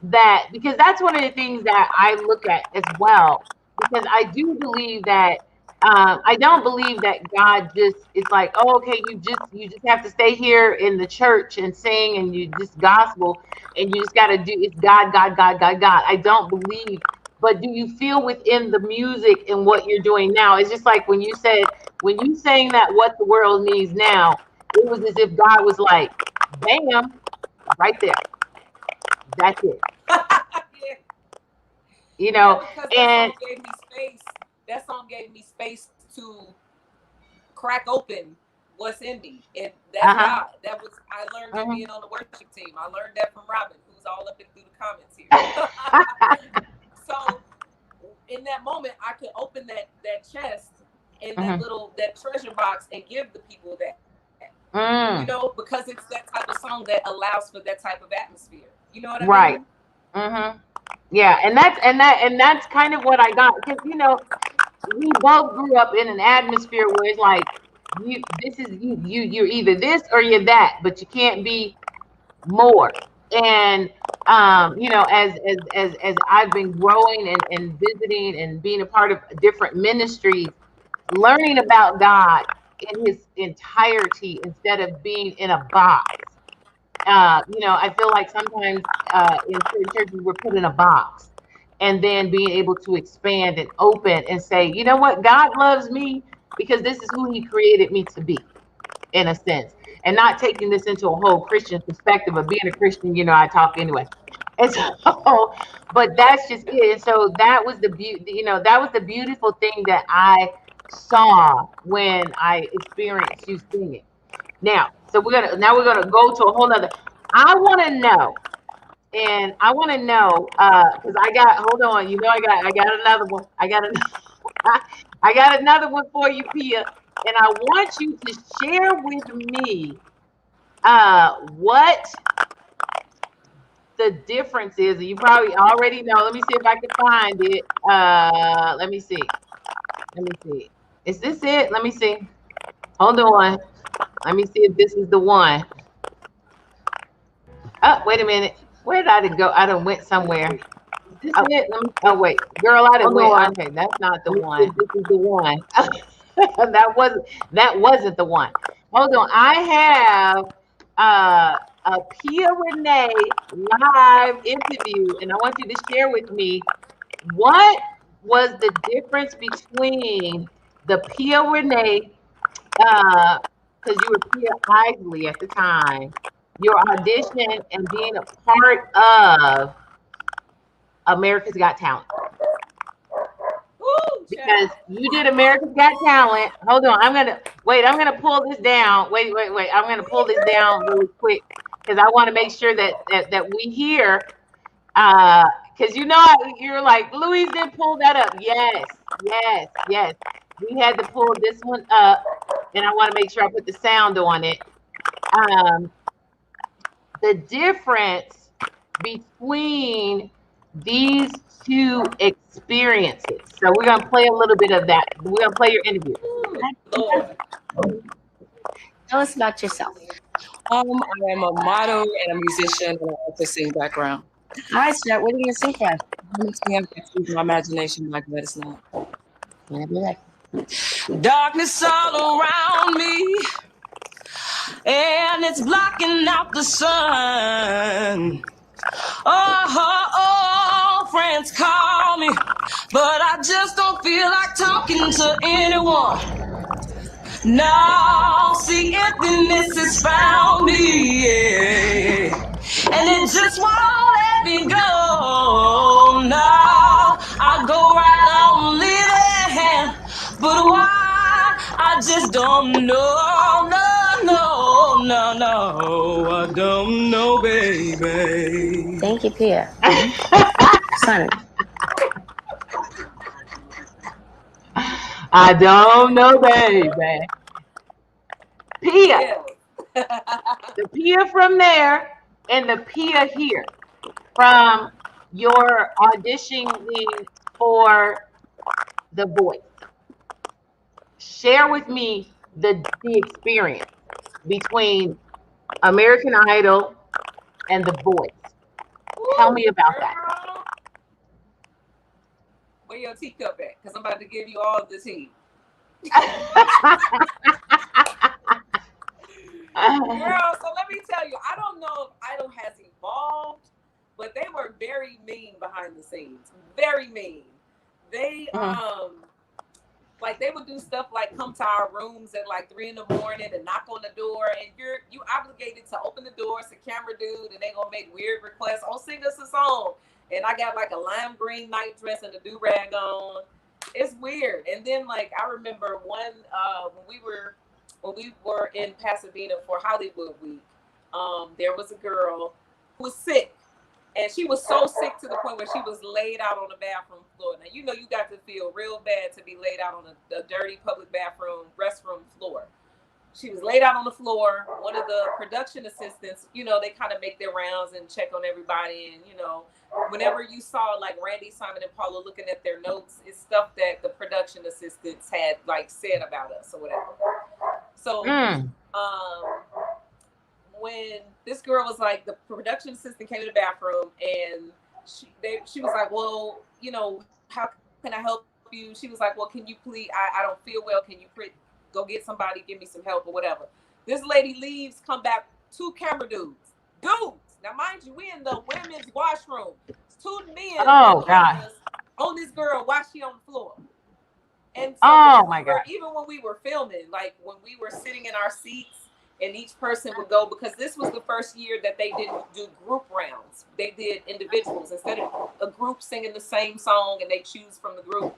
that, because that's one of the things that I look at as well, because I do believe that I don't believe that God just is like, oh, okay, you just have to stay here in the church and sing and you just gospel and you just got to do, it's God, God, God, God, God. I don't believe. But do you feel within the music and what you're doing now? It's just like when you sang that What the World Needs Now, it was as if God was like, bam, right there. That's it. You know, and that song gave me space to crack open what's in me. And that's God. That was, I learned that being on the worship team. I learned that from Robin, who's all up and through the comments here. So in that moment, I could open that chest and that treasure box and give the people that. You know, because it's that type of song that allows for that type of atmosphere. You know what I mean? Yeah, and that's kind of what I got, because you know, we both grew up in an atmosphere where it's like you're either this or you're that, but you can't be more. And you know, as I've been growing and visiting and being a part of different ministries, learning about God in his entirety instead of being in a box. You know, I feel like sometimes in certain churches we're put in a box, and then being able to expand and open and say, you know what, God loves me because this is who he created me to be, in a sense, and not taking this into a whole Christian perspective of being a Christian. You know, I talk anyway. And so, but that's just it. And so that was the that was the beautiful thing that I saw when I experienced you singing. Now, so we're gonna go to a whole nother. I want to know, because I got, hold on, you know, I got another one. I got another one for you, Pia, and I want you to share with me what the difference is. You probably already know. Let me see if I can find it. Let me see. Is this it? Let me see. Hold on. Let me see if this is the one. Oh, wait a minute. Where did I go? I done went somewhere. Is this it? Oh, wait. Girl, I done went. Okay, that's not the one. This is the one. That wasn't the one. Hold on. I have a Pia Renee live interview, and I want you to share with me what was the difference between the Pia Renee, because you were Pia Isley at the time, your audition and being a part of America's Got Talent. Woo! because you did America's Got Talent. Hold on, I'm gonna pull this down. Wait. I'm gonna pull this down really quick because I want to make sure that we hear. Because you're like, Louise didn't pull that up. Yes. We had to pull this one up, and I want to make sure I put the sound on it. The difference between these two experiences. So we're gonna play a little bit of that. We're gonna play your interview. Tell us about yourself. I am a model and a musician, and I also sing background. All right, sweetheart, what are you gonna sing for us? My imagination, like let us know. Whenever you're ready. Darkness all around me, and it's blocking out the sun. Oh, friends call me, but I just don't feel like talking to anyone. Now, see, emptiness has found me, yeah, and it just won't let me go. Now, I go right on living, but why? I just don't know. No, I don't know, baby. Thank you, Pia. Sonny. I don't know, baby. Pia. The Pia from there and the Pia here from your auditioning for The Voice. Share with me the experience between American Idol and The Voice. Tell me about that. Where your teacup at? Because I'm about to give you all of the tea. Girl, so let me tell you, I don't know if Idol has evolved, but they were very mean behind the scenes. Very mean. They like they would do stuff like come to our rooms at like 3 a.m. and knock on the door, and you obligated to open the door. It's a camera dude, and they gonna make weird requests. Oh, sing us a song. And I got like a lime green night dress and a do-rag on. It's weird. And then like I remember when we were in Pasadena for Hollywood Week, there was a girl who was sick. And she was so sick to the point where she was laid out on the bathroom floor. Now, you got to feel real bad to be laid out on a dirty public restroom floor. She was laid out on the floor. One of the production assistants, they kind of make their rounds and check on everybody. And, whenever you saw like Randy, Simon, and Paula looking at their notes, it's stuff that the production assistants had like said about us or whatever. So, when this girl was like, the production assistant came to the bathroom and she was like, well, how can I help you? She was like, well, can you please, I don't feel well. Can you go get somebody, give me some help or whatever. This lady leaves, come back, 2 camera dudes. Now, mind you, we in the women's washroom. 2 men on this girl while she on the floor. And so my God. Even when we were filming, like when we were sitting in our seats, and each person would go, because this was the first year that they didn't do group rounds. They did individuals. Instead of a group singing the same song and they choose from the group,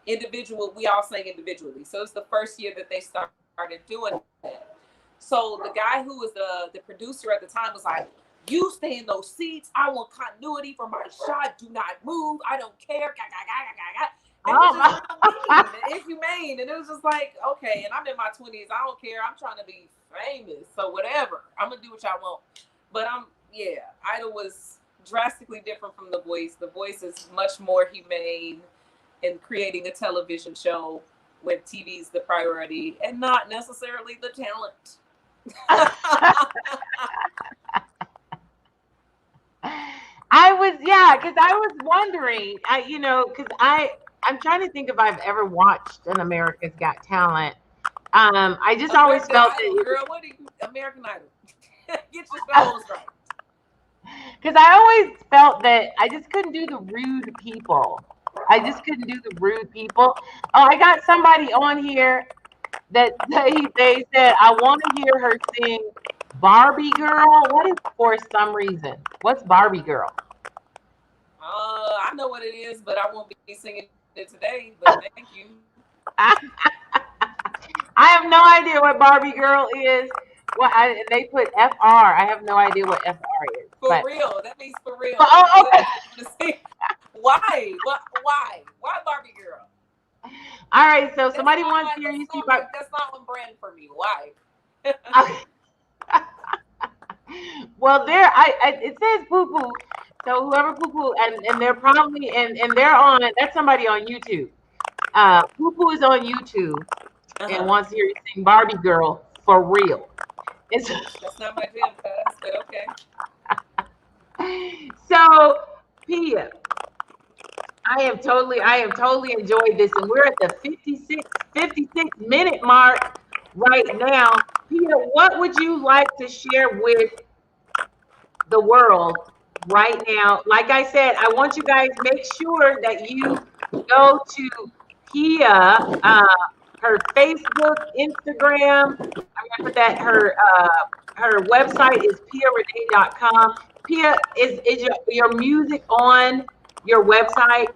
we all sang individually. So it's the first year that they started doing that. So the guy who was the producer at the time was like, you stay in those seats. I want continuity for my shot. Do not move. I don't care. And it's humane. And it was just like, okay. And I'm in my 20s. I don't care. I'm trying to be famous. So whatever. I'm going to do what y'all want. But Idol was drastically different from The Voice. The Voice is much more humane in creating a television show when TV's the priority and not necessarily the talent. Because I was wondering, I'm trying to think if I've ever watched an America's Got Talent. I just always felt that. Girl, what are you, American Idol? Get your goals right. Because I always felt that I just couldn't do the rude people. Oh, I got somebody on here that they said, I want to hear her sing Barbie Girl. What is For Some Reason? What's Barbie Girl? I know what it is, but I won't be singing it today, but thank you. I have no idea what Barbie Girl is. They put FR. I have no idea what FR is. For real. That means for real. Oh, okay. Why? Why Barbie Girl? All right, so somebody wants to hear you see Barbie. That's not on brand for me. Why? Well, it says poo poo. So whoever poo poo, and they're probably and they're on. That's somebody on YouTube. Poo poo is on YouTube and wants to hear you sing Barbie Girl for real. That's not my jam, but okay. So, Pia, I have totally enjoyed this, and we're at the 56 minute mark right now. Pia, what would you like to share with the world right now? Like I said, I want you guys to make sure that you go to Pia, her Facebook, Instagram. I'm gonna put that her website is piarenee.com. Pia, is your music on your website?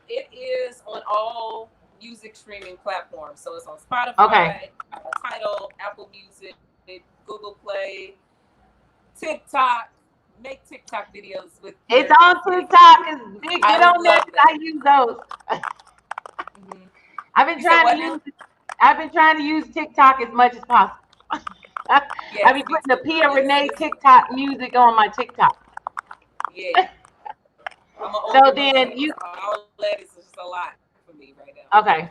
It is on all music streaming platforms. So it's on Spotify, Okay. Tidal, Apple Music, Google Play, TikTok. Make TikTok videos with. It's on TikTok. Get on there. I use those. I've been trying to use TikTok as much as possible. Yes, I've been putting the Pia Renee TikTok music on my TikTok. Yeah. So then you. All that is just a lot for me right now. Okay.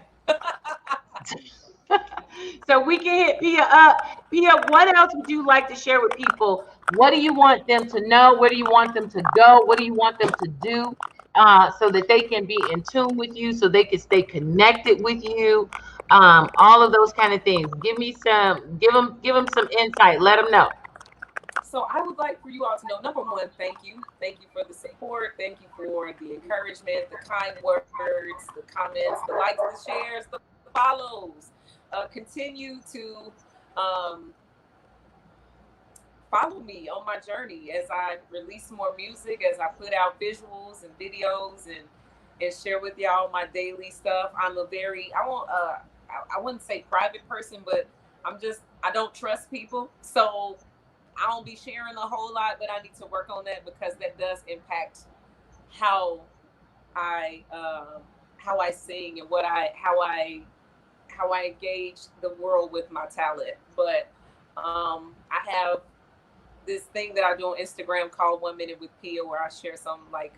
So we can hit Pia up. Pia, what else would you like to share with people? What do you want them to know? Where do you want them to go? What do you want them to do so that they can be in tune with you, so they can stay connected with you? All of those kind of things. Give them some insight. Let them know. So I would like for you all to know, number one, thank you. Thank you for the support. Thank you for the encouragement, the kind words, the comments, the likes, the shares, the follows. Continue to follow me on my journey as I release more music, as I put out visuals and videos and share with y'all my daily stuff. I'm a very, I wouldn't say private person, but I don't trust people. So I don't be sharing a whole lot, but I need to work on that because that does impact how I sing and how I engage the world with my talent. But I have this thing that I do on Instagram called 1 Minute with Pia, where I share some like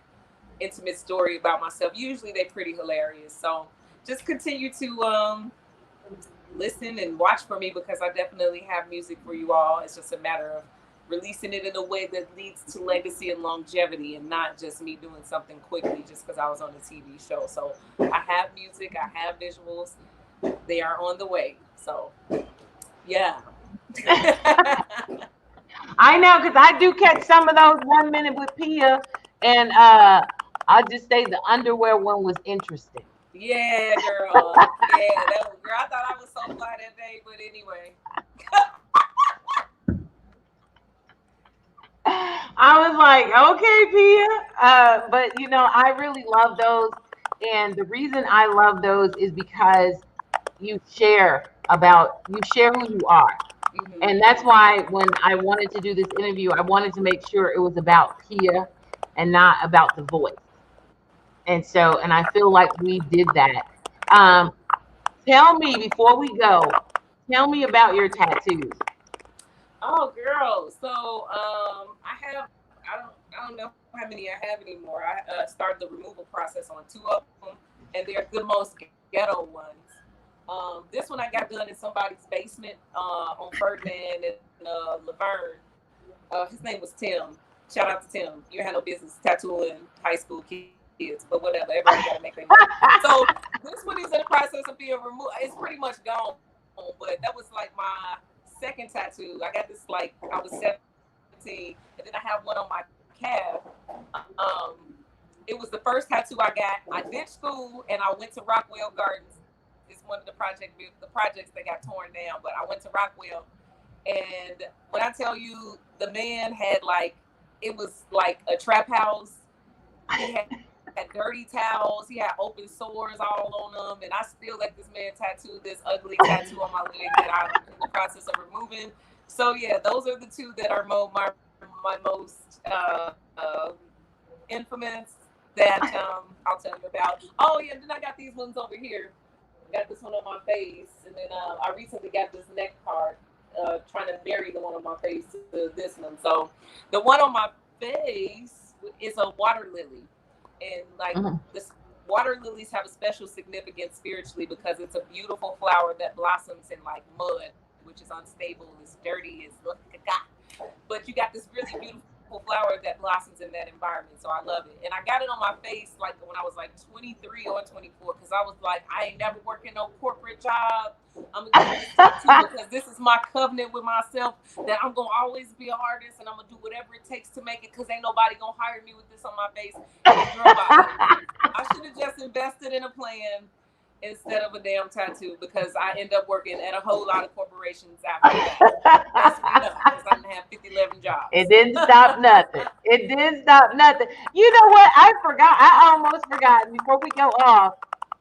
intimate story about myself. Usually they're pretty hilarious. So just continue to listen and watch for me, because I definitely have music for you all. It's just a matter of releasing it in a way that leads to legacy and longevity, and not just me doing something quickly just because I was on a TV show. So I have music, I have visuals. They are on the way. So yeah. I know, because I do catch some of those 1 Minute with Pia, and I'll just say the underwear one was interesting. Yeah, girl. Yeah, that was, girl. I thought I was so fly that day, but anyway. I was like, okay, Pia. But you know, I really love those, and the reason I love those is because you share who you are. Mm-hmm. And that's why when I wanted to do this interview, I wanted to make sure it was about Pia and not about the voice. And I feel like we did that. Tell me, before we go, tell me about your tattoos. Oh, girl. So I don't know how many I have anymore. I started the removal process on 2 of them, and they're the most ghetto ones. This one I got done in somebody's basement on Ferdinand and Laverne. His name was Tim. Shout out to Tim. You had no business tattooing high school kids, but whatever. Everybody got to make their money. So this one is in the process of being removed. It's pretty much gone, but that was like my second tattoo. I got this like I was 17, and then I have one on my calf. It was the first tattoo I got. I ditched school and I went to Rockwell Gardens. It's one of the projects that got torn down, but I went to Rockwell, and when I tell you, the man had like, it was like a trap house. He had dirty towels. He had open sores all on them, and I still let this man tattoo this ugly tattoo on my leg that I'm in the process of removing. So yeah, those are the two that are my most infamous that I'll tell you about. Oh yeah, then I got these ones over here. Got this one on my face, and then I recently got this neck card, trying to marry the one on my face to this one. So the one on my face is a water lily, and like this water lilies have a special significance spiritually because it's a beautiful flower that blossoms in like mud, which is unstable, it's dirty, it's but you got this really beautiful flower that blossoms in that environment. So I love it. And I got it on my face like when I was like 23 or 24 because I was like, I ain't never working no corporate job. I'm gonna do this tattoo because this is my covenant with myself that I'm gonna always be an artist and I'm gonna do whatever it takes to make it because ain't nobody gonna hire me with this on my face. I should have just invested in a plan instead of a damn tattoo because I end up working at a whole lot of corporations after that. That's because I didn't have 11 jobs. It didn't stop nothing. It didn't stop nothing. You know what? I almost forgot before we go off.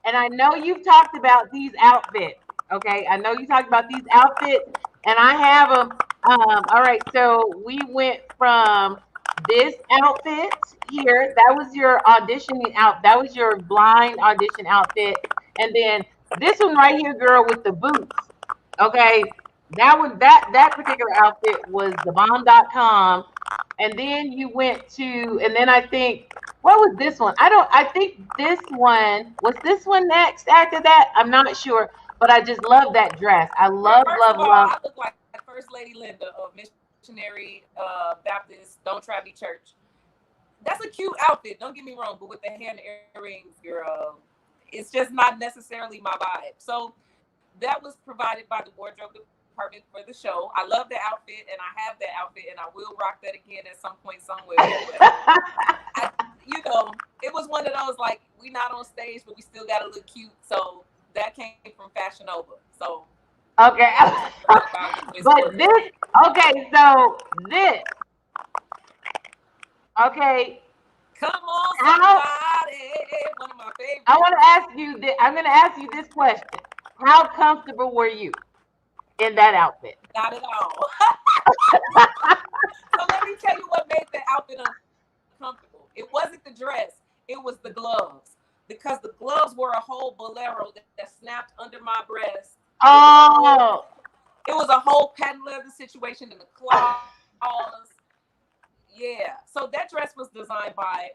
And I know you've talked about these outfits. Okay. I know you talked about these outfits and I have them. All right. So we went from this outfit here. That was your auditioning out. That was your blind audition outfit. And then this one right here, girl, with the boots. Okay. That particular outfit was thebomb.com. And then you went to, and then I think, what was this one? I think this one, was this one next after that? I'm not sure, but I just love that dress. I love. I look like First Lady Linda of Missionary Baptist Don't Try Me Church. That's a cute outfit, don't get me wrong, but with the hand earrings, girl, it's just not necessarily my vibe. So that was provided by the wardrobe department for the show. I love the outfit and I have that outfit and I will rock that again at some point somewhere. It was one of those like, we not on stage, but we still got to look cute. So that came from Fashion Nova. So okay. But this, okay, so this, okay. Come on, somebody. One of my favorites. I want to ask you this. I'm going to ask you this question. How comfortable were you in that outfit? Not at all. So let me tell you what made the outfit uncomfortable. It wasn't the dress. It was the gloves. Because the gloves were a whole bolero that snapped under my breast. Oh. It was a whole patent leather situation in the claws. Yeah, so that dress was designed by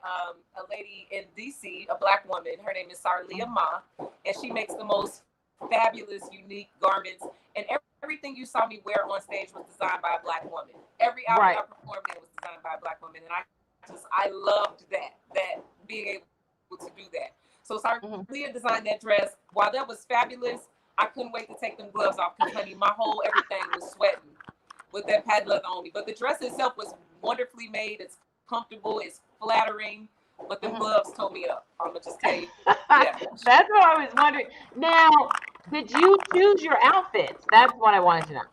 a lady in DC, a Black woman. Her name is Sarlia Ma, and she makes the most fabulous, unique garments. And everything you saw me wear on stage was designed by a Black woman. Every outfit I performed in was designed by a Black woman, and I loved that being able to do that. So Sarlia designed that dress. While that was fabulous, I couldn't wait to take them gloves off because, honey, my whole everything was sweating with that patent leather on me. But the dress itself was wonderfully made. It's comfortable. It's flattering. But the gloves tore me up. I'm gonna just tell you. Yeah. That's what I was wondering. Now, did you choose your outfits? That's what I wanted to know.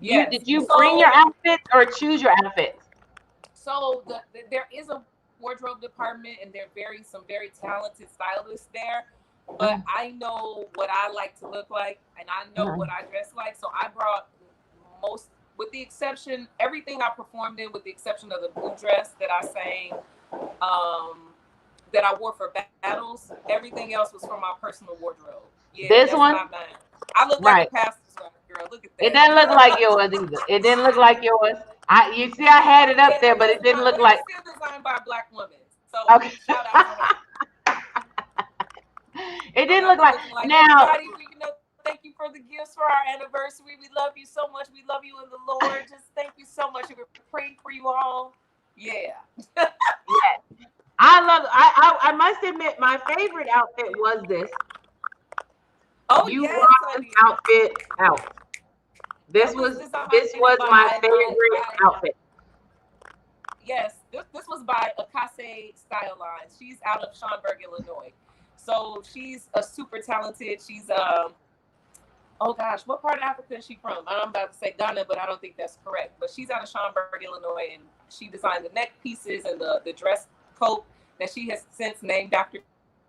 Yes. Did you bring your outfits or choose your outfits? So there is a wardrobe department, and there are some very talented stylists there. But I know what I like to look like, and I know what I dress like. So I brought most. With the exception, everything I performed in, with the exception of the blue dress that I sang, that I wore for battles, everything else was from my personal wardrobe. Yeah, this one? Not mine. I look like a pastor's wife, girl. Look at that. It doesn't look like yours either. It didn't look like yours. You see, I had it up there, but it didn't look like. It's still designed by a Black woman. So okay. Shout out to her. It didn't look like. Now. Thank you for the gifts for our anniversary. We love you so much. We love you in the Lord. Just thank you so much. We're praying for you all. Yeah. Yeah. I must admit, my favorite outfit was this. Oh, you yes, brought this outfit out. This was my favorite outfit. Yes, this was by Akase Style Line. She's out of Schaumburg, Illinois. So she's a super talented. She's oh gosh, what part of Africa is she from? I'm about to say Ghana, but I don't think that's correct. But she's out of Schaumburg, Illinois, and she designed the neck pieces and the dress coat. that she has since named Dr.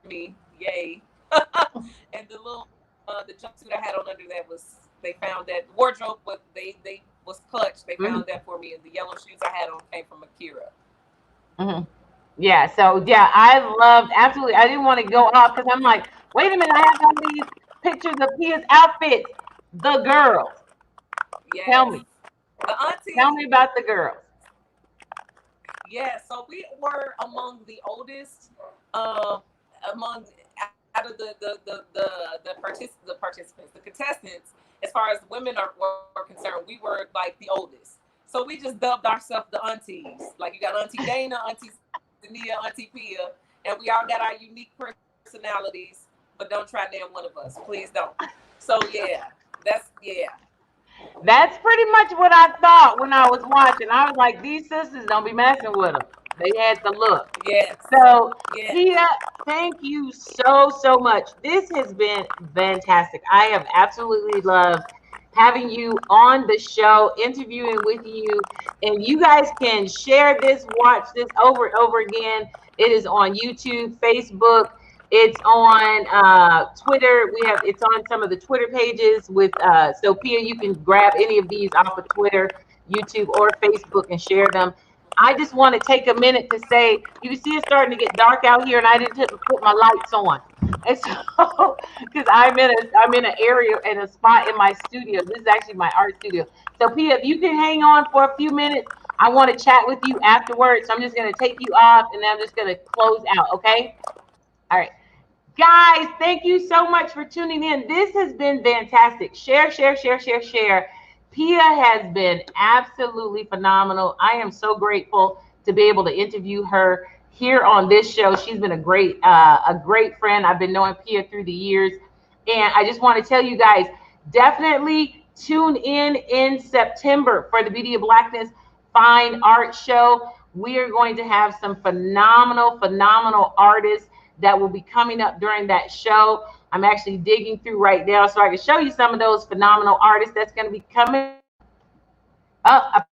Me. Yay. And the little the jumpsuit I had on under that was, they found that wardrobe, but they was clutch. They found that for me, and the yellow shoes I had on came from Akira. Yeah, so yeah, I loved, absolutely. I didn't want to go off because I'm like, wait a minute, I have all these pictures of Pia's outfits. The girls. Yes. Tell me. The auntie. Tell me about the girls. Yeah, so we were among the oldest, among out of the participants, the contestants. As far as women were concerned, we were like the oldest. So we just dubbed ourselves the aunties. Like you got Auntie Dana, Auntie Dania, Auntie Pia, and we all got our unique personalities. But don't try damn one of us, please don't. So yeah, that's pretty much what I thought when I was watching. I was like, these sisters don't be messing with them. They had the look. Yes. So, yes. Pia, thank you so much. This has been fantastic. I have absolutely loved having you on the show, interviewing with you. And you guys can share this, watch this over and over again. It is on YouTube, Facebook. It's on Twitter. It's on some of the Twitter pages with so Pia, you can grab any of these off of Twitter, YouTube, or Facebook and share them. I just want to take a minute to say, you can see it's starting to get dark out here, and I didn't put my lights on. And so, because I'm in an area, in a spot in my studio. This is actually my art studio. So Pia, if you can hang on for a few minutes, I want to chat with you afterwards. So I'm just going to take you off, and then I'm just going to close out, okay? All right. Guys, thank you so much for tuning in. This has been fantastic. Share. Pia has been absolutely phenomenal. I am so grateful to be able to interview her here on this show. She's been a great friend. I've been knowing Pia through the years. And I just want to tell you guys, definitely tune in September for the Beauty of Blackness Fine Art Show. We are going to have some phenomenal artists that will be coming up during that show. I'm actually digging through right now so I can show you some of those phenomenal artists that's going to be coming up.